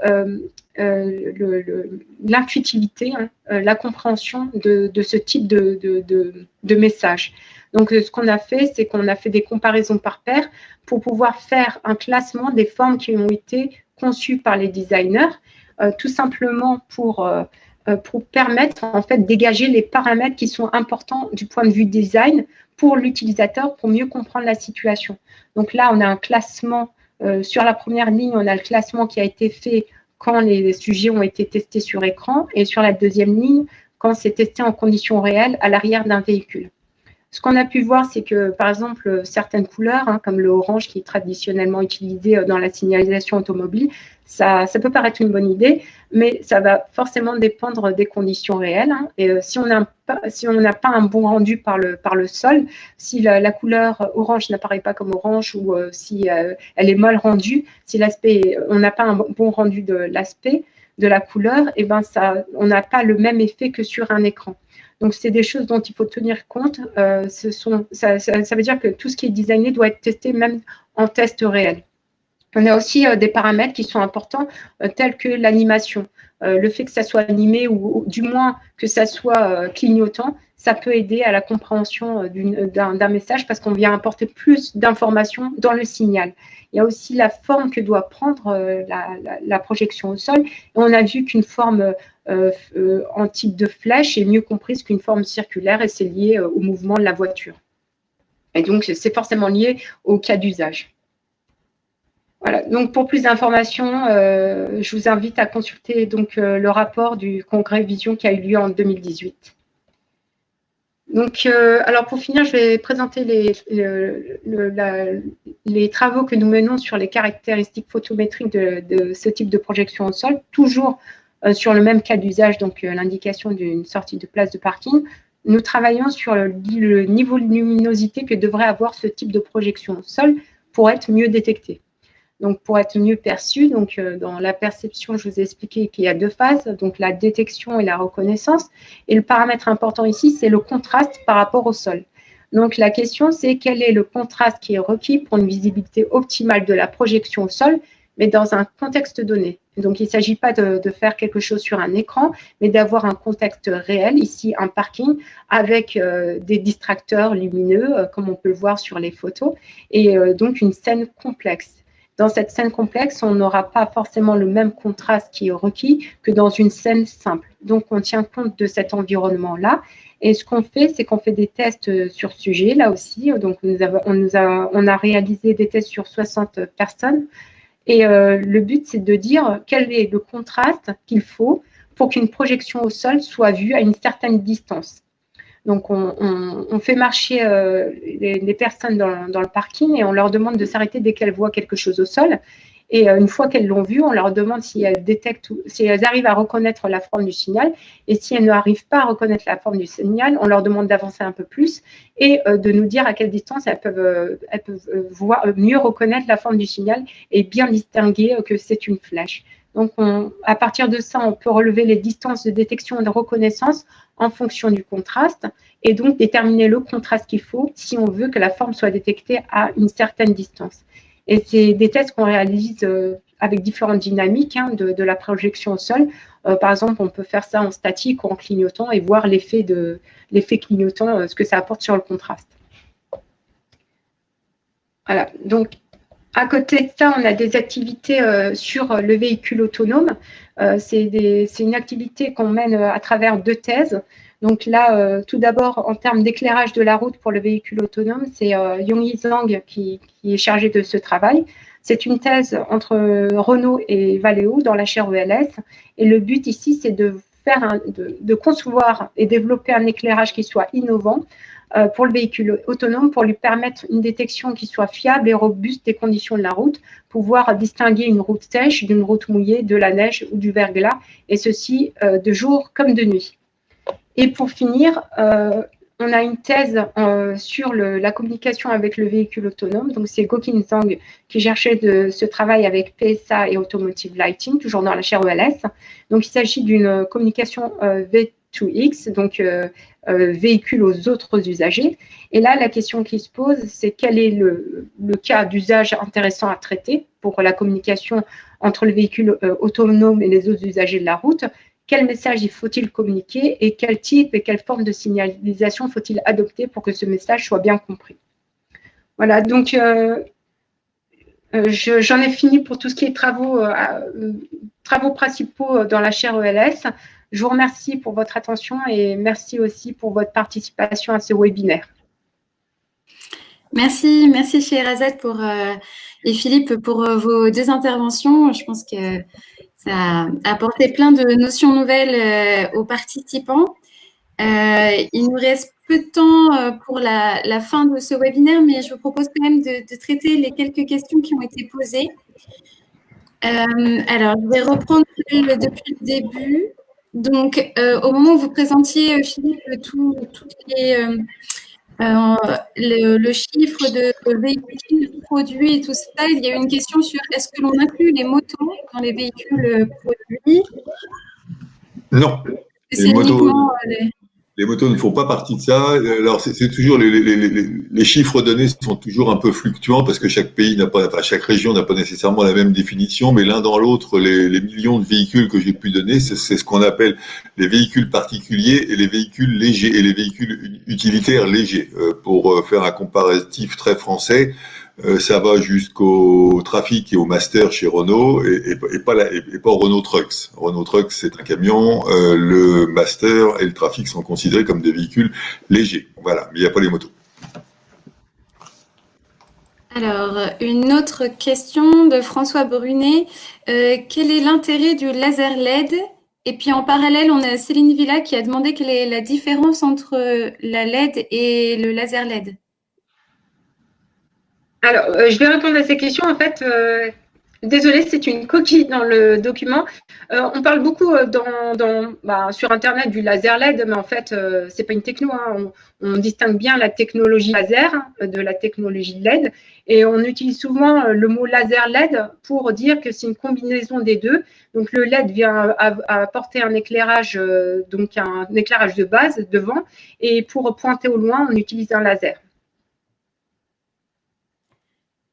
l'intuitivité, la compréhension de ce type de message. Donc, ce qu'on a fait, c'est qu'on a fait des comparaisons par paire pour pouvoir faire un classement des formes qui ont été conçues par les designers, tout simplement pour permettre en fait dégager les paramètres qui sont importants du point de vue design pour l'utilisateur pour mieux comprendre la situation. Donc là, on a un classement sur la première ligne, on a le classement qui a été fait quand les sujets ont été testés sur écran et sur la deuxième ligne, quand c'est testé en conditions réelles à l'arrière d'un véhicule. Ce qu'on a pu voir, c'est que, par exemple, certaines couleurs, comme le orange qui est traditionnellement utilisé dans la signalisation automobile, ça peut paraître une bonne idée, mais ça va forcément dépendre des conditions réelles. Et si on n'a pas un bon rendu par le sol, si la couleur orange n'apparaît pas comme orange ou si elle est mal rendue, si on n'a pas un bon rendu de l'aspect de la couleur, et ben on n'a pas le même effet que sur un écran. Donc, c'est des choses dont il faut tenir compte. Ça veut dire que tout ce qui est designé doit être testé même en test réel. On a aussi des paramètres qui sont importants, tels que l'animation. Le fait que ça soit animé ou du moins que ça soit clignotant, ça peut aider à la compréhension d'un message parce qu'on vient apporter plus d'informations dans le signal. Il y a aussi la forme que doit prendre la projection au sol. Et on a vu qu'une forme en type de flèche est mieux comprise qu'une forme circulaire et c'est lié au mouvement de la voiture. Et donc, c'est forcément lié au cas d'usage. Voilà, donc pour plus d'informations, je vous invite à consulter donc, le rapport du congrès Vision qui a eu lieu en 2018. Donc, alors pour finir, je vais présenter les travaux que nous menons sur les caractéristiques photométriques de ce type de projection au sol, toujours sur le même cas d'usage, donc l'indication d'une sortie de place de parking. Nous travaillons sur le niveau de luminosité que devrait avoir ce type de projection au sol pour être mieux détecté. Donc, pour être mieux perçu, donc, dans la perception, je vous ai expliqué qu'il y a deux phases, donc la détection et la reconnaissance. Et le paramètre important ici, c'est le contraste par rapport au sol. Donc, la question, c'est quel est le contraste qui est requis pour une visibilité optimale de la projection au sol, mais dans un contexte donné. Donc, il ne s'agit pas de faire quelque chose sur un écran, mais d'avoir un contexte réel, ici un parking, avec des distracteurs lumineux, comme on peut le voir sur les photos, et donc une scène complexe. Dans cette scène complexe, on n'aura pas forcément le même contraste qui est requis que dans une scène simple. Donc, on tient compte de cet environnement-là. Et ce qu'on fait, c'est qu'on fait des tests sur sujet, là aussi. Donc, on a réalisé des tests sur 60 personnes. Et le but, c'est de dire quel est le contraste qu'il faut pour qu'une projection au sol soit vue à une certaine distance. Donc, on fait marcher les personnes dans le parking et on leur demande de s'arrêter dès qu'elles voient quelque chose au sol. Et une fois qu'elles l'ont vu, on leur demande si elles arrivent à reconnaître la forme du signal. Et si elles n'arrivent pas à reconnaître la forme du signal, on leur demande d'avancer un peu plus et de nous dire à quelle distance elles peuvent mieux reconnaître la forme du signal et bien distinguer que c'est une flèche. Donc, à partir de ça, on peut relever les distances de détection et de reconnaissance en fonction du contraste et donc déterminer le contraste qu'il faut si on veut que la forme soit détectée à une certaine distance. Et c'est des tests qu'on réalise avec différentes dynamiques de la projection au sol. Par exemple, on peut faire ça en statique ou en clignotant et voir l'effet clignotant, ce que ça apporte sur le contraste. Voilà, donc à côté de ça, on a des activités sur le véhicule autonome. C'est une activité qu'on mène à travers deux thèses. Donc là, tout d'abord, en termes d'éclairage de la route pour le véhicule autonome, c'est Yongyi Zhang qui est chargé de ce travail. C'est une thèse entre Renault et Valeo dans la chaire ELS. Et le but ici, c'est de concevoir et développer un éclairage qui soit innovant pour le véhicule autonome, pour lui permettre une détection qui soit fiable et robuste des conditions de la route, pouvoir distinguer une route sèche d'une route mouillée, de la neige ou du verglas, et ceci de jour comme de nuit. Et pour finir, on a une thèse sur la communication avec le véhicule autonome. Donc, c'est Gokin Zhang qui cherchait ce travail avec PSA et Automotive Lighting, toujours dans la chaire ELS. Donc, il s'agit d'une communication V2X, donc véhicule aux autres usagers. Et là, la question qui se pose, c'est quel est le cas d'usage intéressant à traiter pour la communication entre le véhicule autonome et les autres usagers de la route. Quel message faut-il communiquer et quel type et quelle forme de signalisation faut-il adopter pour que ce message soit bien compris. Voilà, donc j'en ai fini pour tout ce qui est travaux principaux dans la chaire ELS. Je vous remercie pour votre attention et merci aussi pour votre participation à ce webinaire. Merci Scheherazade et Philippe pour vos deux interventions. Je pense que ça a apporté plein de notions nouvelles aux participants. Il nous reste peu de temps pour la fin de ce webinaire, mais je vous propose quand même de traiter les quelques questions qui ont été posées. Alors, je vais reprendre depuis le début. Donc, au moment où vous présentiez, Philippe, le chiffre de véhicules produits et tout ça, il y a eu une question sur est-ce que l'on inclut les motos dans les véhicules produits? Non. C'est uniquement les motos ne font pas partie de ça. Alors, c'est toujours les chiffres donnés sont toujours un peu fluctuants parce que chaque pays n'a pas, enfin, chaque région n'a pas nécessairement la même définition, mais l'un dans l'autre, les millions de véhicules que j'ai pu donner, c'est ce qu'on appelle les véhicules particuliers et les véhicules légers et les véhicules utilitaires légers. Pour faire un comparatif très français, ça va jusqu'au Trafic et au Master chez Renault et pas au Renault Trucks. Renault Trucks, c'est un camion. Le Master et le Trafic sont considérés comme des véhicules légers. Voilà, mais il n'y a pas les motos. Alors, une autre question de François Brunet. Quel est l'intérêt du laser LED? Et puis en parallèle, on a Céline Villa qui a demandé quelle est la différence entre la LED et le laser LED. Alors, je vais répondre à ces questions. En fait, désolée, c'est une coquille dans le document. On parle beaucoup sur Internet du laser LED, mais en fait, c'est pas une techno. Hein. On distingue bien la technologie laser de la technologie LED. Et on utilise souvent le mot laser LED pour dire que c'est une combinaison des deux. Donc, le LED vient apporter un éclairage, donc un éclairage de base devant. Et pour pointer au loin, on utilise un laser.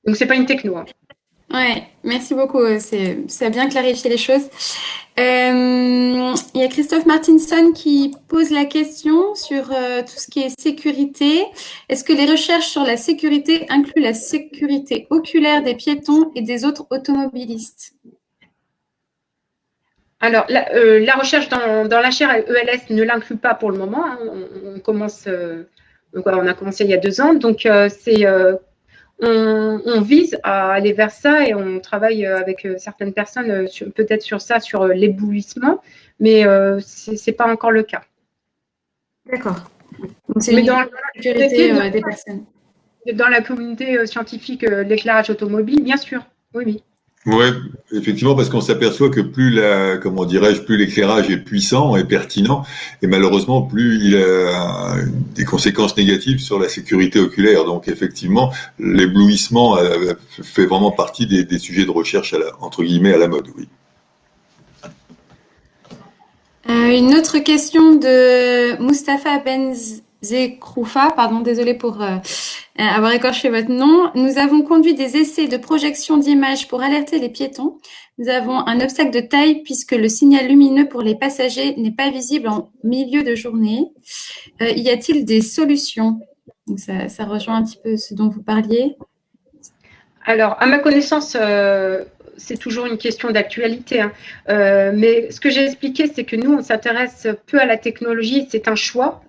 Donc, c'est pas une techno. Hein. Ouais, merci beaucoup. Ça a bien clarifié les choses. Il y a Christophe Martinson qui pose la question sur tout ce qui est sécurité. Est-ce que les recherches sur la sécurité incluent la sécurité oculaire des piétons et des autres automobilistes? Alors, la recherche dans la chaire ELS ne l'inclut pas pour le moment. Hein. On a commencé il y a 2 ans. Donc, on vise à aller vers ça et on travaille avec certaines personnes peut-être sur ça, sur l'éblouissement, mais ce n'est pas encore le cas. D'accord. Donc, c'est dans la sécurité des personnes. Dans la communauté scientifique, l'éclairage automobile, bien sûr, oui. Oui, effectivement, parce qu'on s'aperçoit que plus l'éclairage est puissant et pertinent, et malheureusement, plus il a des conséquences négatives sur la sécurité oculaire. Donc, effectivement, l'éblouissement fait vraiment partie des sujets de recherche, entre guillemets, à la mode, oui. Une autre question de Mustapha Benzekroufa, pardon, désolé pour avoir écorché votre nom. Nous avons conduit des essais de projection d'images pour alerter les piétons. Nous avons un obstacle de taille puisque le signal lumineux pour les passagers n'est pas visible en milieu de journée. Y a-t-il des solutions? Donc ça rejoint un petit peu ce dont vous parliez. Alors, à ma connaissance, c'est toujours une question d'actualité. Hein. Mais ce que j'ai expliqué, c'est que nous, on s'intéresse peu à la technologie. C'est un choix.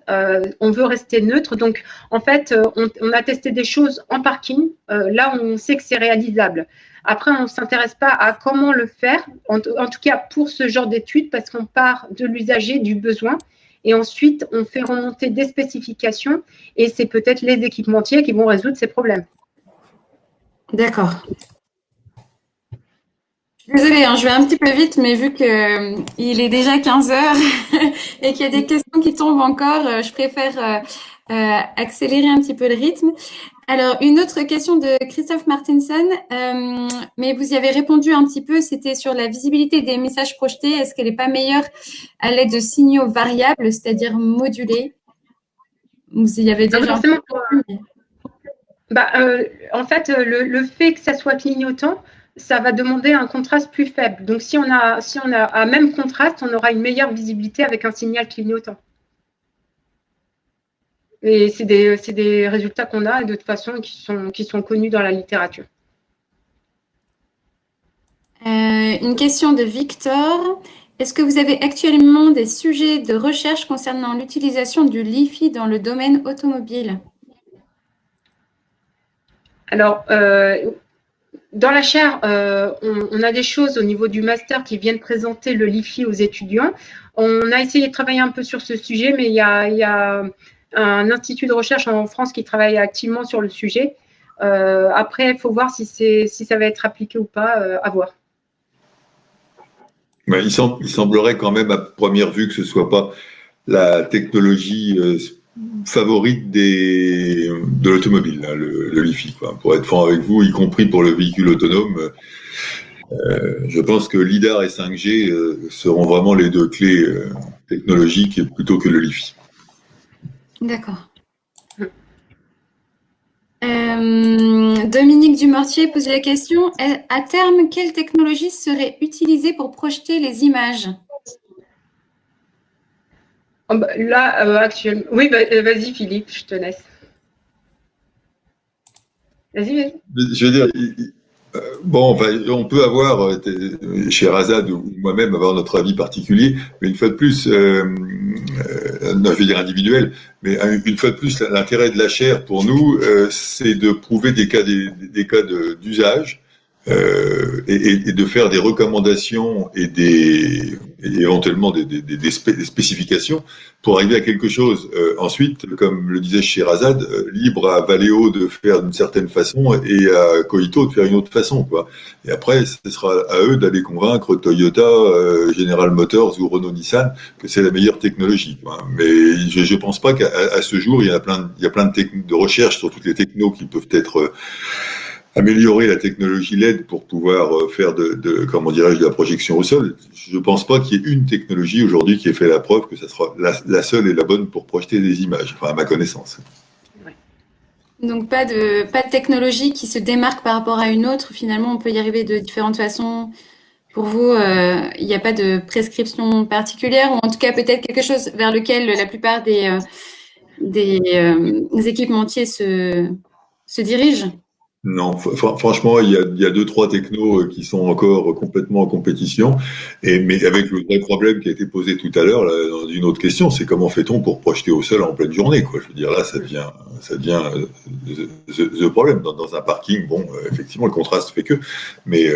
On veut rester neutre. Donc, en fait, on a testé des choses en parking. Là, on sait que c'est réalisable. Après, on ne s'intéresse pas à comment le faire, en tout cas pour ce genre d'études, parce qu'on part de l'usager, du besoin. Et ensuite, on fait remonter des spécifications. Et c'est peut-être les équipementiers qui vont résoudre ces problèmes. D'accord. Désolée, hein, je vais un petit peu vite, mais vu qu'il est déjà 15 heures et qu'il y a des questions qui tombent encore, je préfère accélérer un petit peu le rythme. Alors, une autre question de Christophe Martinson, mais vous y avez répondu un petit peu, c'était sur la visibilité des messages projetés. Est-ce qu'elle n'est pas meilleure à l'aide de signaux variables, c'est-à-dire modulés? Vous y avez déjà un peu répondu. En fait, le fait que ça soit clignotant, ça va demander un contraste plus faible. Donc, si on a un même contraste, on aura une meilleure visibilité avec un signal clignotant. Et c'est des résultats qu'on a de toute façon qui sont connus dans la littérature. Une question de Victor. Est-ce que vous avez actuellement des sujets de recherche concernant l'utilisation du LiFi dans le domaine automobile? Alors, dans la chaire, on a des choses au niveau du master qui viennent présenter le LIFI aux étudiants. On a essayé de travailler un peu sur ce sujet, mais il y a un institut de recherche en France qui travaille activement sur le sujet. Après, il faut voir si ça va être appliqué ou pas, à voir. Ouais, il semblerait quand même à première vue que ce ne soit pas la technologie favorite de l'automobile, hein, le LiFi, quoi. Pour être franc avec vous, y compris pour le véhicule autonome, je pense que LiDAR et 5G seront vraiment les deux clés technologiques plutôt que le LiFi. D'accord. Dominique Dumortier pose la question, à terme, quelle technologie serait utilisée pour projeter les images? Là, actuellement… Oui, vas-y Philippe, je te laisse. Vas-y. Je veux dire, bon, enfin, on peut avoir, chez Razad ou moi-même, avoir notre avis particulier, mais une fois de plus, non, je vais dire individuel, mais une fois de plus, l'intérêt de la chaire pour nous, c'est de prouver des cas d'usage et de faire des recommandations et éventuellement des spécifications pour arriver à quelque chose. Ensuite, comme le disait chez Razad, libre à Valeo de faire d'une certaine façon et à Koito de faire une autre façon, quoi. Et après, ce sera à eux d'aller convaincre Toyota, General Motors ou Renault-Nissan que c'est la meilleure technologie, quoi. Mais je pense pas qu'à ce jour, il y a plein de recherches sur toutes les technos qui peuvent être améliorer la technologie LED pour pouvoir faire comment dirais-je, de la projection au sol. Je ne pense pas qu'il y ait une technologie aujourd'hui qui ait fait la preuve que ça sera la seule et la bonne pour projeter des images, enfin à ma connaissance. Donc pas de technologie qui se démarque par rapport à une autre. Finalement, on peut y arriver de différentes façons. Pour vous, il n'y a pas de prescription particulière, ou en tout cas peut-être quelque chose vers lequel la plupart des équipementiers se dirigent? Non, franchement, il y a 2-3 technos qui sont encore complètement en compétition, mais avec le vrai problème qui a été posé tout à l'heure, dans une autre question, c'est comment fait-on pour projeter au sol en pleine journée, quoi. Je veux dire, là, ça devient the problème. Dans un parking, bon, effectivement, le contraste fait que, mais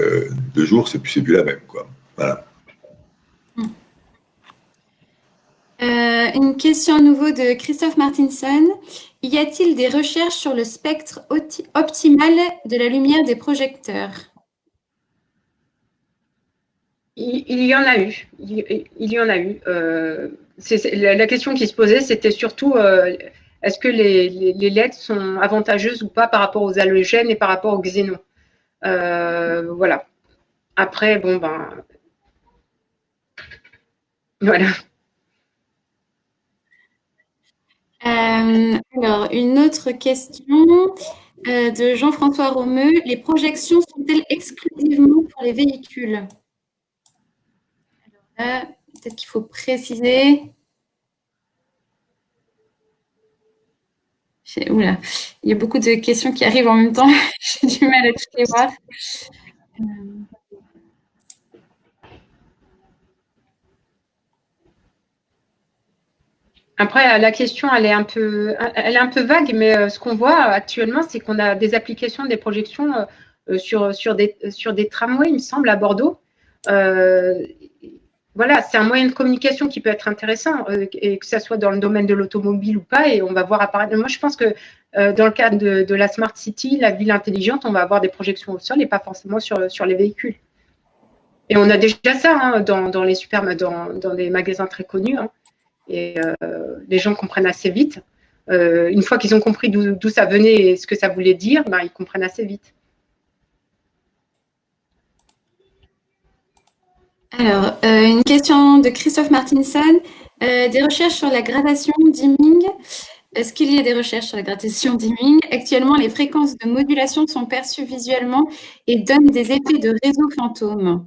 de jour, c'est plus la même, quoi. Voilà. Une question à nouveau de Christophe Martinson. Y a-t-il des recherches sur le spectre optimal de la lumière des projecteurs? Il y en a eu. Il y en a eu. La question qui se posait, c'était surtout est-ce que les LED sont avantageuses ou pas par rapport aux halogènes et par rapport au xénon. Voilà. Après, bon, ben… Voilà. Alors, une autre question de Jean-François Romeu. Les projections sont-elles exclusivement pour les véhicules? Alors là, peut-être qu'il faut préciser. Oula, il y a beaucoup de questions qui arrivent en même temps. J'ai du mal à toutes les voir. Après, la question, elle est un peu vague, mais ce qu'on voit actuellement, c'est qu'on a des applications, des projections sur des tramways, il me semble, à Bordeaux. Voilà, c'est un moyen de communication qui peut être intéressant, et que ça soit dans le domaine de l'automobile ou pas, et on va voir apparaître. Moi, je pense que dans le cadre de la Smart City, la ville intelligente, on va avoir des projections au sol et pas forcément sur les véhicules. Et on a déjà ça, hein, dans les magasins très connus, hein. Et les gens comprennent assez vite. Une fois qu'ils ont compris d'où ça venait et ce que ça voulait dire, ben, ils comprennent assez vite. Alors, une question de Christophe Martinson. Des recherches sur la gradation dimming. Est-ce qu'il y a des recherches sur la gradation dimming? Actuellement, les fréquences de modulation sont perçues visuellement et donnent des effets de réseau fantôme.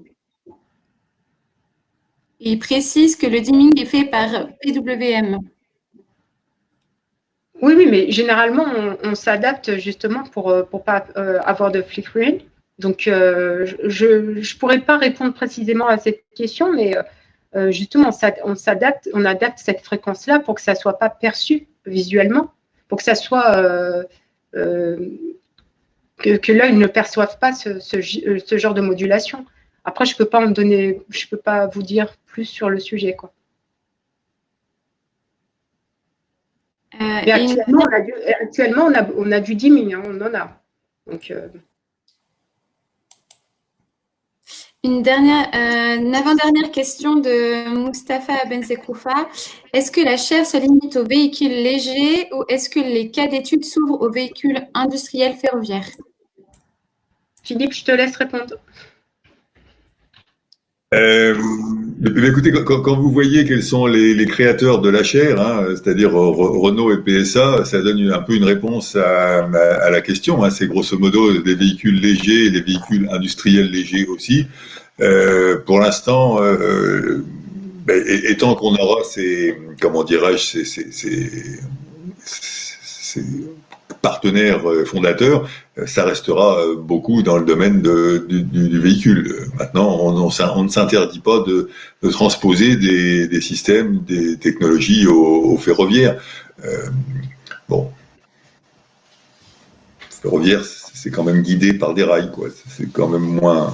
Il précise que le dimming est fait par PWM. Oui, mais généralement, on s'adapte justement pour pas avoir de flickering. Donc, je ne pourrais pas répondre précisément à cette question, mais justement, on adapte cette fréquence-là pour que ça ne soit pas perçu visuellement, pour que ça soit que l'œil ne perçoive pas ce genre de modulation. Après, je peux pas vous dire plus sur le sujet, quoi. Mais actuellement, on a du dimming, hein, on en a. Donc, une avant-dernière question de Mustapha Benzekoufa. Est-ce que la chaire se limite aux véhicules légers ou est-ce que les cas d'études s'ouvrent aux véhicules industriels ferroviaires? Philippe, je te laisse répondre. Écoutez, quand vous voyez quels sont les créateurs de la chaire, hein, c'est-à-dire Renault et PSA, ça donne un peu une réponse à la question. Hein, c'est grosso modo des véhicules légers et des véhicules industriels légers aussi. Pour l'instant, étant qu'on aura ces partenaires fondateurs, ça restera beaucoup dans le domaine du véhicule. Maintenant, on ne s'interdit pas de transposer des systèmes, des technologies au ferroviaire. Bon, le ferroviaire, c'est quand même guidé par des rails, quoi. C'est quand même moins.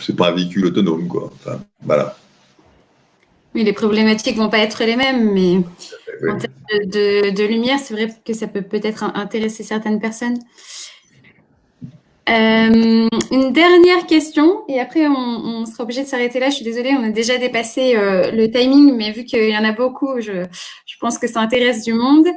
C'est pas un véhicule autonome, quoi. Enfin, voilà. Oui, les problématiques vont pas être les mêmes, mais en termes de lumière, c'est vrai que ça peut peut-être intéresser certaines personnes. Une dernière question, et après on sera obligé de s'arrêter là. Je suis désolée, on a déjà dépassé le timing, mais vu qu'il y en a beaucoup, je pense que ça intéresse du monde.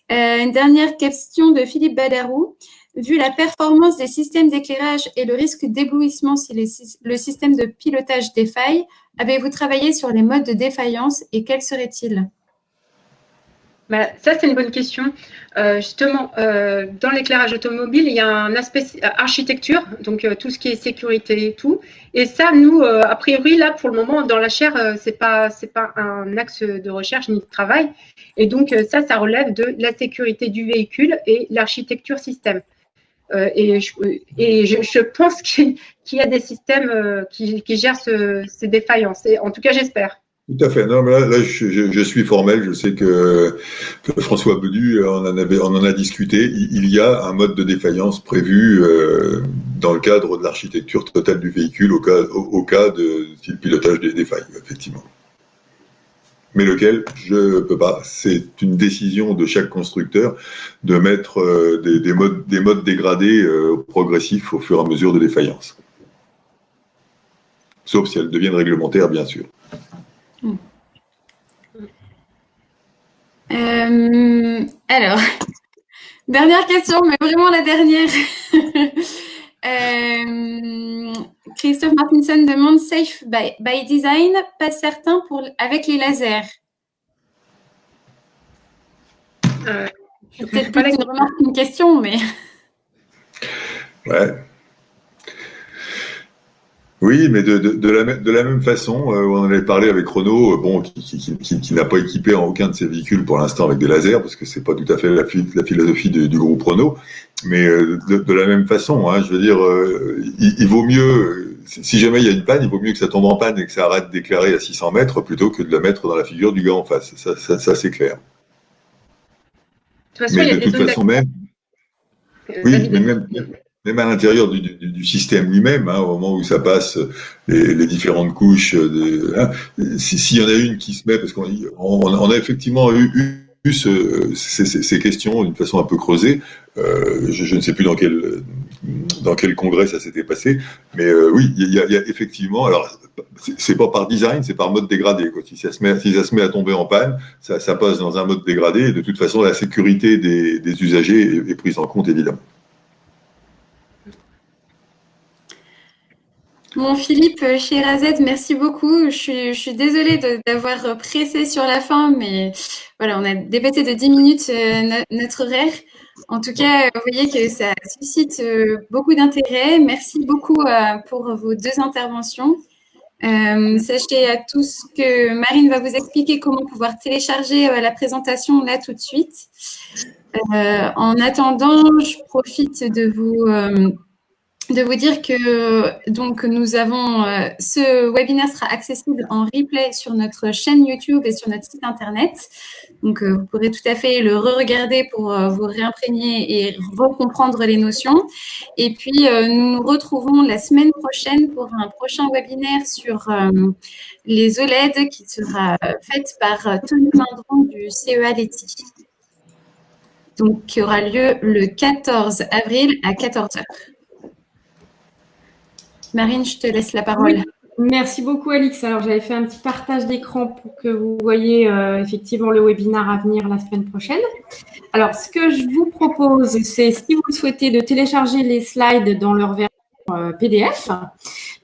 Une dernière question de Philippe Badarou. Vu la performance des systèmes d'éclairage et le risque d'éblouissement si le système de pilotage défaille, avez-vous travaillé sur les modes de défaillance et quels seraient-ils? Ça, c'est une bonne question. Justement, dans l'éclairage automobile, il y a un aspect architecture, donc tout ce qui est sécurité et tout. Et ça, nous, a priori, là, pour le moment, dans la chaire, c'est pas un axe de recherche ni de travail. Et donc, ça relève de la sécurité du véhicule et l'architecture système. Et je pense qu'il y a des systèmes qui gèrent ces défaillances. Et en tout cas, j'espère. Tout à fait. Non, mais là je suis formel. Je sais que François Bedu on en a discuté. Il y a un mode de défaillance prévu dans le cadre de l'architecture totale du véhicule au cas de pilotage des failles, effectivement. Mais lequel, je peux pas. C'est une décision de chaque constructeur de mettre des modes dégradés progressifs au fur et à mesure de défaillance. Sauf si elles deviennent réglementaires, bien sûr. Alors, dernière question, mais vraiment la dernière. Christophe Martinson demande safe by design, pas certain avec les lasers. C'est peut-être pas une remarque, une question, mais. Ouais. Oui, mais de la même façon, on en avait parlé avec Renault, qui n'a pas équipé en aucun de ses véhicules pour l'instant avec des lasers, parce que c'est pas tout à fait la philosophie du groupe Renault. Mais de la même façon, hein, je veux dire, il vaut mieux, si jamais il y a une panne, il vaut mieux que ça tombe en panne et que ça arrête d'éclairer à 600 mètres plutôt que de la mettre dans la figure du gars en face. Ça c'est clair. Mais de toute façon même, oui, mais même à l'intérieur du système lui-même, hein, au moment où ça passe les différentes couches, s'il y en a une qui se met, parce qu'on a effectivement eu ces questions d'une façon un peu creusée. Je ne sais plus dans quel congrès ça s'était passé, mais oui, il y a effectivement. Alors, c'est pas par design, c'est par mode dégradé, quoi. Si ça se met à tomber en panne, ça passe dans un mode dégradé. Et de toute façon, la sécurité des usagers est prise en compte, évidemment. Bon, Philippe Sherazade, merci beaucoup. Je suis désolée d'avoir pressé sur la fin, mais voilà, on a dépassé de 10 minutes notre horaire. En tout cas, vous voyez que ça suscite beaucoup d'intérêt. Merci beaucoup pour vos deux interventions. Sachez à tous que Marine va vous expliquer comment pouvoir télécharger la présentation là tout de suite. En attendant, je profite de vous de vous dire que donc nous avons ce webinaire sera accessible en replay sur notre chaîne YouTube et sur notre site internet. Donc vous pourrez tout à fait le re-regarder pour vous réimprégner et recomprendre les notions. Et puis nous nous retrouvons la semaine prochaine pour un prochain webinaire sur les OLED qui sera fait par Tony Mindron du CEA Leti. Donc qui aura lieu le 14 avril à 14h. Marine, je te laisse la parole. Oui. Merci beaucoup, Alix. Alors, j'avais fait un petit partage d'écran pour que vous voyez effectivement le webinaire à venir la semaine prochaine. Alors, ce que je vous propose, c'est, si vous le souhaitez, de télécharger les slides dans leur version PDF.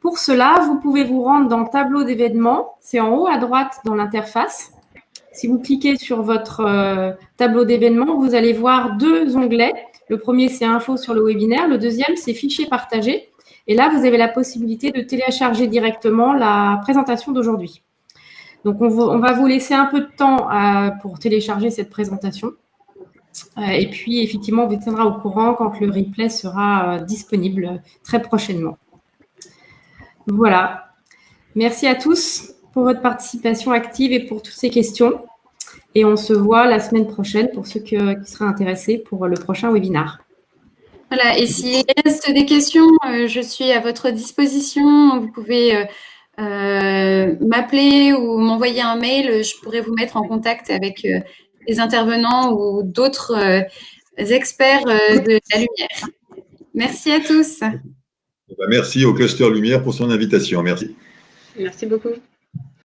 Pour cela, vous pouvez vous rendre dans le tableau d'événements. C'est en haut à droite dans l'interface. Si vous cliquez sur votre tableau d'événements, vous allez voir deux onglets. Le premier, c'est Info sur le webinaire. Le deuxième, c'est Fichier partagé. Et là, vous avez la possibilité de télécharger directement la présentation d'aujourd'hui. Donc, on va vous laisser un peu de temps pour télécharger cette présentation. Et puis, effectivement, on vous tiendra au courant quand le replay sera disponible très prochainement. Voilà. Merci à tous pour votre participation active et pour toutes ces questions. Et on se voit la semaine prochaine pour ceux qui seraient intéressés pour le prochain webinaire. Voilà, et s'il reste des questions, je suis à votre disposition. Vous pouvez m'appeler ou m'envoyer un mail. Je pourrais vous mettre en contact avec les intervenants ou d'autres experts de la lumière. Merci à tous. Merci au Cluster Lumière pour son invitation. Merci. Merci beaucoup.